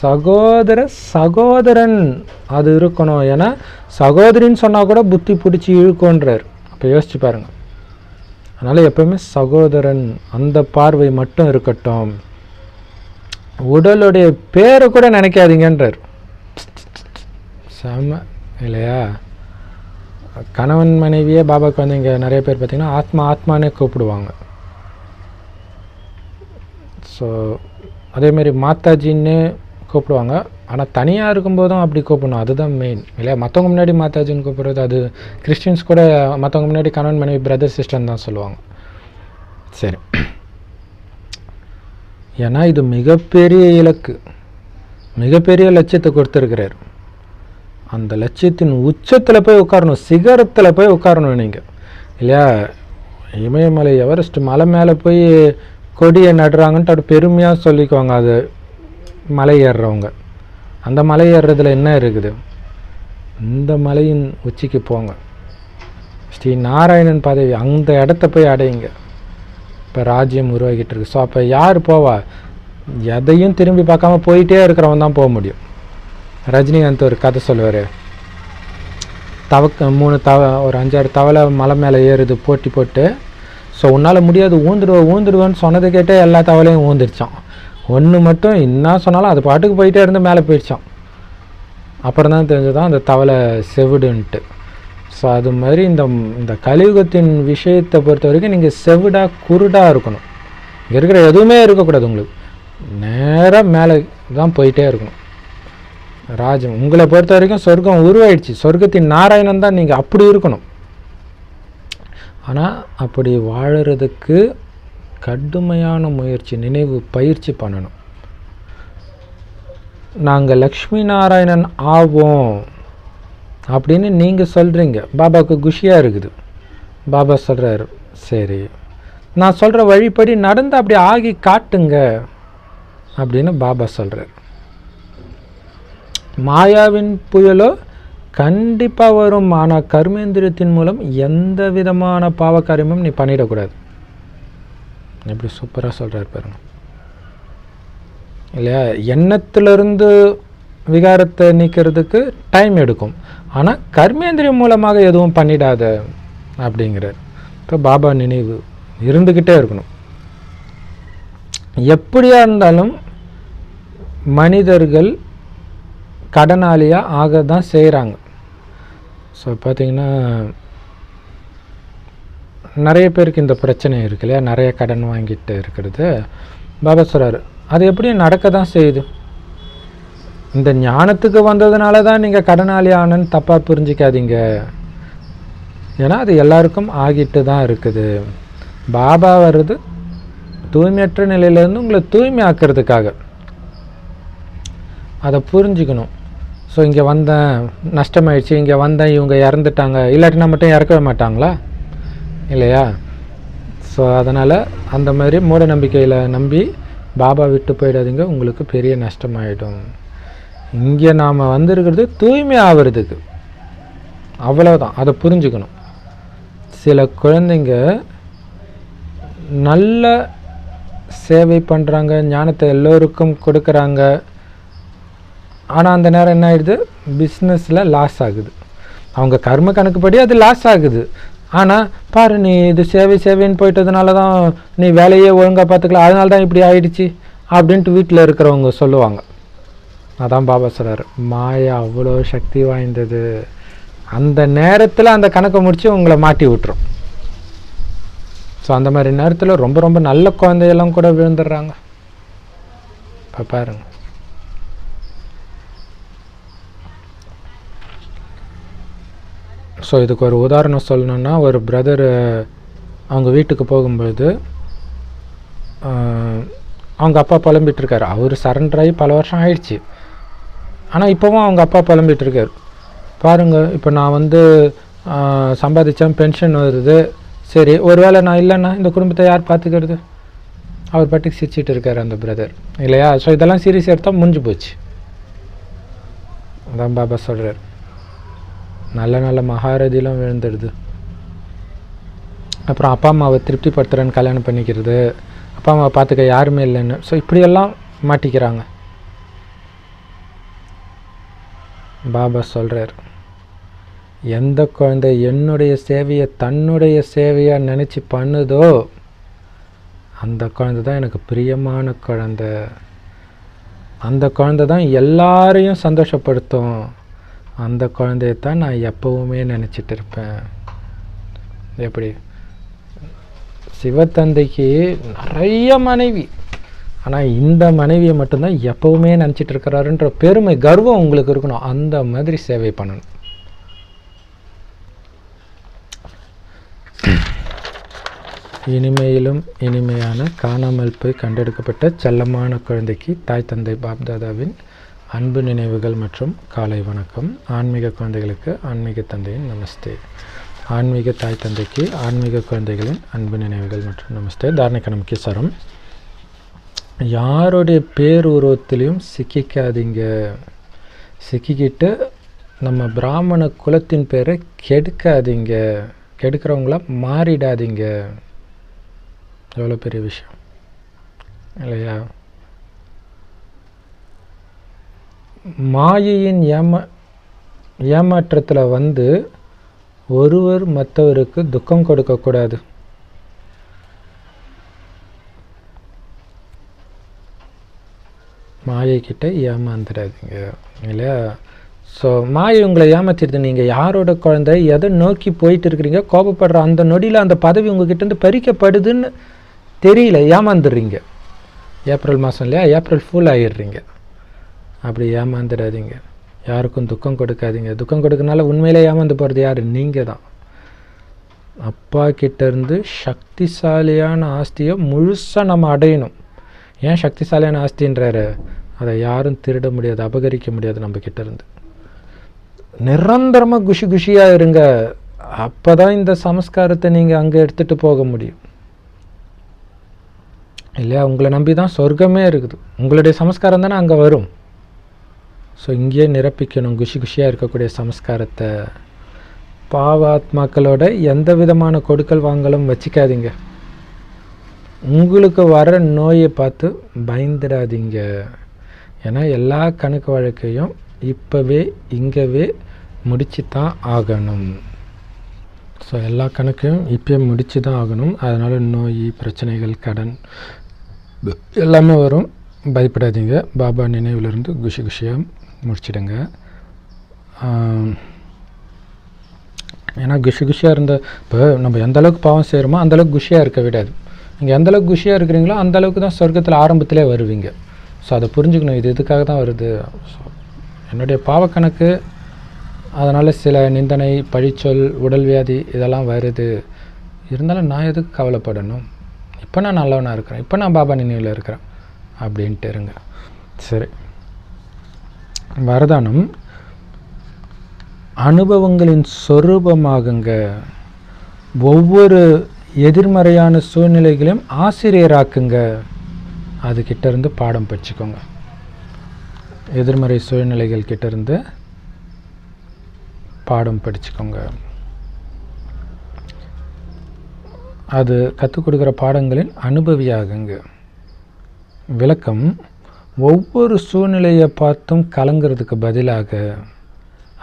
சகோதரன் அது இருக்கணும். ஏன்னா சகோதரின்னு சொன்னால் கூட புத்தி பிடிச்சி இழுக்கோன்றார். அப்போ யோசிச்சு பாருங்கள். அதனால் எப்பவுமே சகோதரன் அந்த பார்வை மட்டும் இருக்கட்டும். உடலுடைய பேரை கூட நினைக்காதீங்கன்றார். செம இல்லையா? கணவன் மனைவியே பாபாவுக்கு இங்கே நிறைய பேர் பார்த்திங்கன்னா ஆத்மானே கூப்பிடுவாங்க. ஸோ அதேமாரி மாதாஜின்னு கூப்பிடுவாங்க. ஆனால் தனியாக இருக்கும்போதும் அப்படி கூப்பிடணும். அதுதான் மெயின் இல்லையா? மற்றவங்க முன்னாடி மாதாஜின்னு கூப்பிட்றது அது கிறிஸ்டின்ஸ் கூட மற்றவங்க முன்னாடி கணவன் மனைவி பிரதர் சிஸ்டர்னு தான் சொல்லுவாங்க. சரி, ஏன்னா இது மிகப்பெரிய இலக்கு, மிகப்பெரிய லட்சியத்தை கொடுத்துருக்கிறார். அந்த லட்சியத்தின் உச்சத்தில் போய் உட்காரணும், சிகரத்தில் போய் உட்காரணும் நீங்கள் இல்லையா? இமயமலை எவரெஸ்ட் மலை மேலே போய் கொடியை நடுறாங்கன்ட்டு அப்படி பெருமையாக சொல்லிக்குவாங்க. அது மலை ஏறுறவங்க. அந்த மலை ஏறுறதுல என்ன இருக்குது? இந்த மலையின் உச்சிக்கு போங்க, ஸ்ரீ நாராயணன் பதவி அந்த இடத்த போய் அடையுங்க. இப்போ ராஜ்யம் உருவாகிட்டு இருக்கு. ஸோ அப்போ யார் போவா? எதையும் திரும்பி பார்க்காம போயிட்டே இருக்கிறவன் தான் போக முடியும். ரஜினிகாந்த் ஒரு கதை சொல்லுவார். ஒரு 5-6 தவளை மலை மேலே ஏறுது போட்டி போட்டு. ஸோ உன்னால் முடியாது, ஊந்துடுவேன்னு சொன்னதை கேட்டே எல்லா தவளையும் ஊந்துருச்சான். ஒன்று மட்டும் என்ன சொன்னாலும் அது பாட்டுக்கு போயிட்டே இருந்து மேலே போயிடுச்சான். அப்புறம் தான் தெரிஞ்சதான் அந்த தவளை செவிடுன்ட்டு. ஸோ அது மாதிரி இந்த கலியுகத்தின் விஷயத்தை பொறுத்த வரைக்கும் நீங்கள் செவிடாக குருடாக இருக்கணும். இங்கே இருக்கிற எதுவுமே இருக்கக்கூடாது. உங்களுக்கு நேராக மேலே தான் போயிட்டே இருக்கணும். ராஜம் உங்களை பொறுத்த வரைக்கும் சொர்க்கம் உருவாயிடுச்சு. சொர்க்கத்தின் நாராயணன் தான் நீங்கள் அப்படி இருக்கணும். ஆனால் அப்படி வாழறதுக்கு கடுமையான முயற்சி, நினைவு பயிற்சி பண்ணணும். நாங்கள் லக்ஷ்மி நாராயணன் ஆவோம் அப்படின்னு நீங்கள் சொல்கிறீங்க. பாபாவுக்கு குஷியாக இருக்குது. பாபா சொல்கிறார், சரி நான் சொல்கிற வழிப்படி நடந்து அப்படி ஆகி காட்டுங்க அப்படின்னு பாபா சொல்கிறார். மாயாவின் புயலோ கண்டிப்பாக வரும். ஆனால் கர்மேந்திரியத்தின் மூலம் எந்த விதமான பாவக்காரியமும் நீ பண்ணிடக்கூடாது. எப்படி சூப்பராக சொல்கிறார் பாருங்க இல்லையா? எண்ணத்திலிருந்து விகாரத்தை நீக்கிறதுக்கு டைம் எடுக்கும். ஆனால் கர்மேந்திரியம் மூலமாக எதுவும் பண்ணிடாத அப்படிங்கிறார். இப்போ பாபா நினைவு இருந்துக்கிட்டே இருக்கணும். எப்படியா இருந்தாலும் மனிதர்கள் கடனாளியாக ஆக தான் செய்கிறாங்க. ஸோ பார்த்திங்கன்னா நிறைய பேருக்கு இந்த பிரச்சனை இருக்கு இல்லையா? நிறைய கடன் வாங்கிட்டு இருக்கிறது. பாபா சொல்கிறார், அது எப்படி நடக்க தான் செய்யுது. இந்த ஞானத்துக்கு வந்ததுனால தான் நீங்கள் கடனாளி ஆனன்னு தப்பாக புரிஞ்சிக்காதீங்க. ஏன்னா அது எல்லாருக்கும் ஆகிட்டு தான் இருக்குது. பாபா வர்றது தூய்மையற்ற நிலையிலேருந்து உங்களை தூய்மை ஆக்கிறதுக்காக. அதை புரிஞ்சுக்கணும். ஸோ இங்கே வந்தேன் நஷ்டமாயிடுச்சு, இங்கே வந்தேன் இவங்க இறந்துட்டாங்க, இல்லாட்டினா மட்டும் இறக்கவே மாட்டாங்களா இல்லையா? ஸோ அதனால் அந்த மாதிரி மூட நம்பிக்கையில் நம்பி பாபா விட்டு போயிடாதீங்க, உங்களுக்கு பெரிய நஷ்டமாயிடும். இங்கே நாம் வந்திருக்கிறது தூய்மை ஆகிறதுக்கு, அவ்வளோதான். அதை புரிஞ்சுக்கணும். சில குழந்தைங்க நல்ல சேவை பண்ணுறாங்க, ஞானத்தை எல்லோருக்கும் கொடுக்குறாங்க. ஆனால் அந்த நேரம் என்ன ஆகிடுது? பிஸ்னஸில் லாஸ் ஆகுது. அவங்க கர்ம கணக்குப்படி அது லாஸ் ஆகுது. ஆனால் பாரு, நீ இது சேவைன்னு போயிட்டதுனால தான் நீ வேலையே ஒழுங்காக பார்த்துக்கல, அதனால தான் இப்படி ஆயிடுச்சு அப்படின்ட்டு வீட்டில் இருக்கிறவங்க சொல்லுவாங்க. அதான் பாபா சொல்கிறார், மாயா அவ்வளோ சக்தி வாய்ந்தது. அந்த நேரத்தில் அந்த கணக்கை முடித்து உங்களை மாட்டி விட்டுரும். ஸோ அந்த மாதிரி நேரத்தில் ரொம்ப ரொம்ப நல்ல குழந்தையெல்லாம் கூட விழுந்துடுறாங்க. இப்போ பாருங்க. ஸோ இதுக்கு ஒரு உதாரணம் சொல்லணுன்னா, ஒரு பிரதர் அவங்க வீட்டுக்கு போகும்பொழுது அவங்க அப்பா புலம்பிகிட்ருக்காரு. அவர் சரண்டர் ஆகி பல வருஷம் ஆயிடுச்சு. ஆனால் இப்போவும் அவங்க அப்பா புலம்பிகிட்ருக்காரு. பாருங்கள், இப்போ நான் சம்பாதிச்சேன், பென்ஷன் வருது, சரி ஒரு வேளை நான் இல்லைன்னா இந்த குடும்பத்தை யார் பார்த்துக்கிறது? அவர் பாட்டுக்கு சிரிச்சிட்டு இருக்கார் அந்த பிரதர், இல்லையா? ஸோ இதெல்லாம் சீரியஸ் எடுத்தால் முடிஞ்சு போச்சு. அதான் பாபா சொல்கிறார், நல்ல நல்ல மகாரதிலாம் விழுந்துடுது. அப்புறம் அப்பா அம்மாவை திருப்திப்படுத்துகிறேன்னு கல்யாணம் பண்ணிக்கிறது, அப்பா அம்மாவை பார்த்துக்க யாருமே இல்லைன்னு. ஸோ இப்படியெல்லாம் மாட்டிக்கிறாங்க. பாபா சொல்கிறார், எந்த குழந்தை என்னுடைய சேவையை தன்னுடைய சேவையாக நினச்சி பண்ணுதோ அந்த குழந்தை தான் எனக்கு பிரியமான குழந்தை. அந்த குழந்தை தான் எல்லாரையும் சந்தோஷப்படுத்தும். அந்த குழந்தையத்தான் நான் எப்பவுமே நினச்சிட்டு இருப்பேன். எப்படி சிவத்தந்தைக்கு நிறைய மனைவி, ஆனால் இந்த மனைவியை மட்டும்தான் எப்பவுமே நினச்சிட்டு இருக்கிறாருன்ற பெருமை, கர்வம் உங்களுக்கு இருக்கணும். அந்த மாதிரி சேவை பண்ணணும். இனிமையிலும் இனிமையான காணாமல் போய் கண்டெடுக்கப்பட்ட செல்லமான குழந்தைக்கு தாய் தந்தை பாப்தாதாவின் அன்பு நினைவுகள் மற்றும் காலை வணக்கம். ஆன்மீக குழந்தைகளுக்கு ஆன்மீக தந்தையின் நமஸ்தே. ஆன்மீக தாய் தந்தைக்கு ஆன்மீக குழந்தைகளின் அன்பு நினைவுகள் மற்றும் நமஸ்தே. தாரணைக்கான முக்கிய சாரம், யாருடைய பேருருவத்திலையும் சிக்கிக்காதீங்க. சிக்கிக்கிட்டு நம்ம பிராமண குலத்தின் பேரை கெடுக்காதீங்க, கெடுக்கிறவங்கள மாறிடாதீங்க. எவ்வளோ பெரிய விஷயம் இல்லையா? மாயையின் ஏமாற்றத்தில் ஒருவர் மற்றவருக்கு துக்கம் கொடுக்கக்கூடாது. மாயைக்கிட்ட ஏமாந்துடாதீங்க, இல்லையா? ஸோ மாயை உங்களை ஏமாத்திடுது. நீங்கள் யாரோட குழந்தை, எதை நோக்கி போயிட்டு இருக்கிறீங்க, கோபப்படுற அந்த நொடியில் அந்த பதவி உங்ககிட்டேருந்து பறிக்கப்படுதுன்னு தெரியல, ஏமாந்துடுறீங்க. ஏப்ரல் மாதம் இல்லையா, ஏப்ரல் ஃபுல் ஆகிடுறீங்க. அப்படி ஏமாந்துடாதீங்க, யாருக்கும் துக்கம் கொடுக்காதீங்க. துக்கம் கொடுக்கறனால உண்மையிலே ஏமாந்து போகிறது யார்? நீங்கள் தான். அப்பா கிட்டேருந்து சக்திசாலியான ஆஸ்தியை முழுசாக நம்ம அடையணும். ஏன் சக்திசாலியான ஆஸ்தின்றாரு? அதை யாரும் திருட முடியாது, அபகரிக்க முடியாது நம்ம கிட்டேருந்து. நிரந்தரமாக குஷியாக இருங்க. அப்போ தான் இந்த சமஸ்காரத்தை நீங்கள் அங்கே எடுத்துகிட்டு போக முடியும், இல்லையா? உங்களை நம்பி தான் சொர்க்கமே இருக்குது. உங்களுடைய சமஸ்காரம் தானே அங்கே வரும். ஸோ இங்கேயே நிரப்பிக்கணும் குஷியாக இருக்கக்கூடிய சமஸ்காரத்தை. பாவாத்மாக்களோட எந்த விதமான கொடுக்கல் வாங்கலும் வச்சுக்காதீங்க. உங்களுக்கு வர நோயை பார்த்து பயந்துடாதீங்க. ஏன்னா எல்லா கணக்கு வழக்கையும் இப்போவே இங்கேவே முடிச்சு தான் ஆகணும். ஸோ எல்லா கணக்கையும் இப்போயே முடிச்சு தான் ஆகணும். அதனால் நோய், பிரச்சனைகள், கடன் எல்லாமே வரும். பயப்படாதீங்க. பாபா நினைவிலிருந்து குஷியாக முடிச்சிடுங்க. ஏன்னா குஷியாக இருந்த இப்போ நம்ம எந்தளவுக்கு பாவம் செய்கிறோமோ அந்தளவுக்கு குஷியாக இருக்க விடாது. நீங்கள் எந்தளவுக்கு குஷியாக இருக்கிறீங்களோ அந்தளவுக்கு தான் சொர்க்கத்தில் ஆரம்பத்திலே வருவீங்க. ஸோ அதை புரிஞ்சுக்கணும், இது இதுக்காக தான் வருது. ஸோ என்னுடைய பாவக்கணக்கு, அதனால் சில நிந்தனை, பழிச்சொல், உடல் வியாதி இதெல்லாம் வருது. இருந்தாலும் நான் எதுக்கு கவலைப்படணும்? இப்போ நான் நல்லவனாக இருக்கிறேன், இப்போ நான் பாபா நினைவில் இருக்கிறேன் அப்படின்ட்டு இருங்க. சரி, வரதானம் அனுபவங்களின் சொரூபமாகுங்க. ஒவ்வொரு எதிர்மறையான சூழ்நிலைகளையும் ஆசிரியராக்குங்க. அதுக்கிட்ட இருந்து பாடம் படிச்சுக்கோங்க. எதிர்மறை சூழ்நிலைகள் கிட்டேருந்து பாடம் படிச்சுக்கோங்க. அது கற்றுக் கொடுக்குற பாடங்களின் அனுபவியாகுங்க. விளக்கம், ஒவ்வொரு சூழ்நிலையை பார்த்தும் கலங்கிறதுக்கு பதிலாக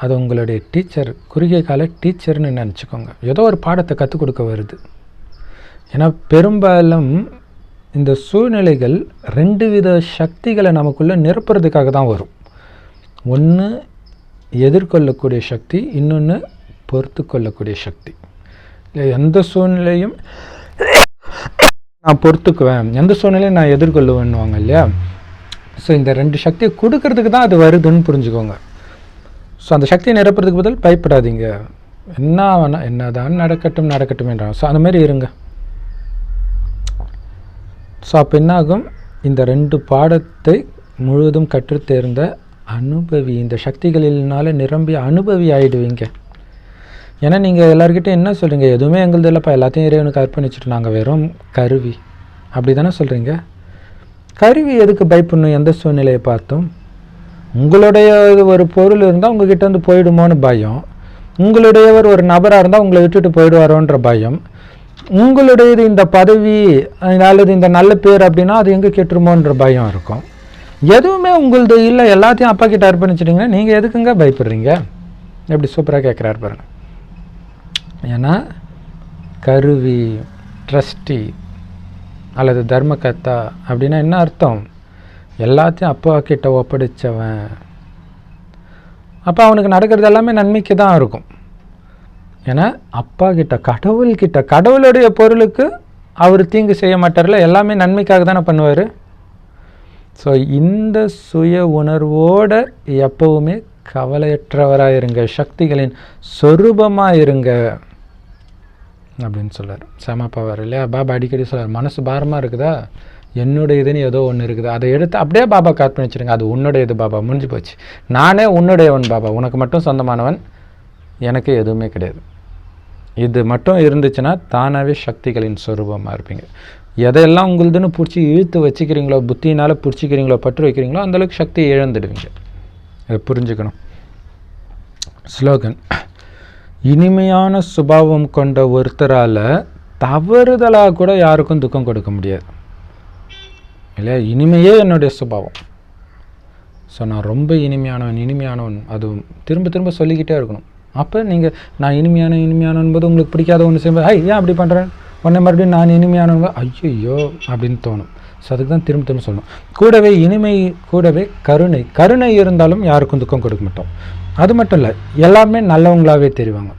அது உங்களுடைய டீச்சர், குறுகிய கால டீச்சர்னு நினச்சிக்கோங்க. ஏதோ ஒரு பாடத்தை கற்றுக் கொடுக்க வருது. ஏன்னா பெரும்பாலும் இந்த சூழ்நிலைகள் 2 வித சக்திகளை நமக்குள்ளே நிரப்புறதுக்காக தான் வரும். ஒன்று எதிர்கொள்ளக்கூடிய சக்தி, இன்னொன்று பொறுத்து கொள்ளக்கூடிய சக்தி. எந்த சூழ்நிலையும் நான் பொறுத்துக்குவேன், எந்த சூழ்நிலையும் நான் எதிர்கொள்ளுவேன்னுவாங்க இல்லையா? ஸோ இந்த 2 சக்தியை கொடுக்கறதுக்கு தான் அது வருதுன்னு புரிஞ்சுக்கோங்க. ஸோ அந்த சக்தியை நிரப்புறதுக்கு பதில் பயப்படாதீங்க. என்ன வேணா என்னதான் நடக்கட்டும் நடக்கட்டும் என்றாங்க. ஸோ அந்த மாதிரி இருங்க. ஸோ அப்போ என்னாகும், இந்த 2 பாடத்தை முழுவதும் கற்றுத்தேர்ந்த அனுபவி, இந்த சக்திகளினால நிரம்பி அனுபவி ஆகிடுவீங்க. ஏன்னா நீங்கள் எல்லாருக்கிட்டே என்ன சொல்கிறீங்க, எதுவுமே எங்களுது இல்லைப்பா, எல்லாத்தையும் இறைவனுக்கு அர்ப்பணிச்சுட்டு நாங்கள் வெறும் கருவி அப்படி தானே சொல்கிறீங்க. கருவி எதுக்கு பயப்படணும்? எந்த சூழ்நிலையை பார்த்தும் உங்களுடைய ஒரு பொருள் இருந்தால் உங்ககிட்ட வந்து போயிடுமோன்னு பயம், உங்களுடையவர் ஒரு நபராக இருந்தால் உங்களை விட்டுட்டு போயிடுவாரோன்ற பயம், உங்களுடையது இந்த பதவி அல்லது இந்த நல்ல பேர் அப்படின்னா அது எங்கே கெட்டுருமோன்ற பயம் இருக்கும். எதுவுமே உங்களது இல்லை, எல்லாத்தையும் அப்பா கிட்ட அர்ப்பணிச்சிட்டிங்கன்னா நீங்கள் எதுக்குங்க பயப்படுறீங்க? எப்படி சூப்பராக கேட்குறாரு பாருங்க. ஏன்னா கருவி, ட்ரஸ்டி அல்லது தர்மகர்த்தா அப்படின்னா என்ன அர்த்தம்? எல்லாத்தையும் அப்பா கிட்ட ஒப்படைச்சவன். அப்போ அவனுக்கு நடக்கிறது எல்லாமே நன்மைக்கு தான் இருக்கும். ஏன்னா அப்பா கிட்ட, கடவுள்கிட்ட, கடவுளுடைய பொருளுக்கு அவர் தீங்கு செய்ய மாட்டார்ல, எல்லாமே நன்மைக்காக தானே பண்ணுவார். ஸோ இந்த சுய உணர்வோடு எப்பவுமே கவலையற்றவராக இருங்க, சக்திகளின் சொரூபமாக இருங்க அப்படின்னு சொல்கிறார். செமப்பவர் இல்லையா? பாபா அடிக்கடி சொல்கிறார், மனசு பாரமாக இருக்குதா, என்னுடைய இதுன்னு ஏதோ ஒன்று இருக்குது, அதை எடுத்து அப்படியே பாபா காற்பணிச்சிடுங்க, அது உன்னுடைய இது பாபா, முடிஞ்சு போச்சு. நானே உன்னுடையவன் பாபா, உனக்கு மட்டும் சொந்தமானவன், எனக்கு எதுவுமே கிடையாது. இது மட்டும் இருந்துச்சுன்னா தானாகவே சக்திகளின் சொரூபமாக இருப்பீங்க. எதையெல்லாம் உங்களுதுன்னு பிடிச்சி இழுத்து வச்சுக்கிறீங்களோ, புத்தியினால் பிடிச்சிக்கிறீங்களோ, பற்று வைக்கிறீங்களோ, அந்தளவுக்கு சக்தியை இழந்துடுவீங்க. இதை புரிஞ்சுக்கணும். ஸ்லோகன்: இனிமையான சுபாவம் கொண்ட ஒருத்தரால் தவறுதலாக கூட யாருக்கும் துக்கம் கொடுக்க முடியாது இல்லையா? இனிமையே என்னுடைய சுபாவம். ஸோ நான் ரொம்ப இனிமையானவன் அது திரும்ப திரும்ப சொல்லிக்கிட்டே இருக்கணும். அப்போ நீங்கள் நான் இனிமையானவன் போது உங்களுக்கு பிடிக்காத ஒன்று செய்யும்போது, ஏன் அப்படி பண்ணுறேன், உடனே மறுபடியும் நான் இனிமையானவங்க ஐயோ அப்படின்னு தோணும். ஸோ அதுக்கு தான் திரும்ப திரும்ப சொல்லணும். கூடவே இனிமை, கூடவே கருணை இருந்தாலும் யாருக்கும் துக்கம் கொடுக்க மாட்டோம். அது மட்டும் இல்லை, எல்லாருமே நல்லவங்களாகவே தெரிவாங்க.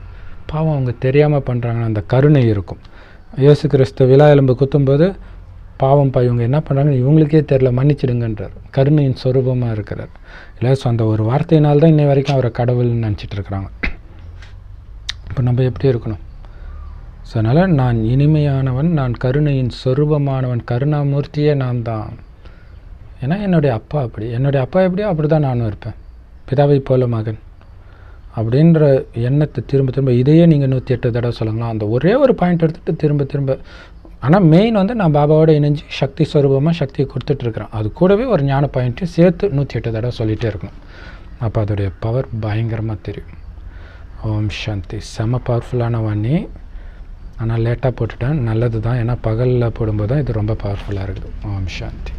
பாவம் அவங்க தெரியாமல் பண்ணுறாங்கன்னா அந்த கருணை இருக்கும். இயேசு கிறிஸ்து விழா எலும்பு குத்தும்போது பாவம் இவங்க என்ன பண்ணுறாங்கன்னு இவங்களுக்கே தெரியல, மன்னிச்சிடுங்கன்றார். கருணையின் சொரூபமாக இருக்கிறார் இல்லை? ஸோ அந்த ஒரு வார்த்தையினால்தான் இன்னை வரைக்கும் அவரை கடவுள்னு நினச்சிட்டு இருக்கிறாங்க. இப்போ நம்ம எப்படி இருக்கணும்? ஸோ அதனால் நான் இனிமையானவன், நான் கருணையின் சொரூபமானவன், கருணாமூர்த்தியே நான் தான். ஏன்னா என்னுடைய அப்பா எப்படியோ அப்படி தான் நானும் இருப்பேன், பிதாவை போல மகன் அப்படின்ற எண்ணத்தை திரும்ப திரும்ப, இதையே நீங்கள் 108 தடவை சொல்லுங்களா, அந்த ஒரே ஒரு பாயிண்ட் எடுத்துகிட்டு திரும்ப திரும்ப. ஆனால் மெயின் வந்து நான் பாபாவோட இணைஞ்சு சக்தி ஸ்வரூபமாக சக்தியை கொடுத்துட்ருக்குறேன். அது கூடவே ஒரு ஞான பாயிண்ட்டையும் சேர்த்து 108 தடவை சொல்லிகிட்டே இருக்கணும். அப்போ அதோடைய பவர் பயங்கரமாக தெரியும். ஓம் சாந்தி. செம பவர்ஃபுல்லான வாணி. ஆனால் லேட்டாக போட்டுட்டேன், நல்லது தான். ஏன்னா பகலில் போடும்போது தான் இது ரொம்ப பவர்ஃபுல்லாக இருக்குது. ஓம் சாந்தி.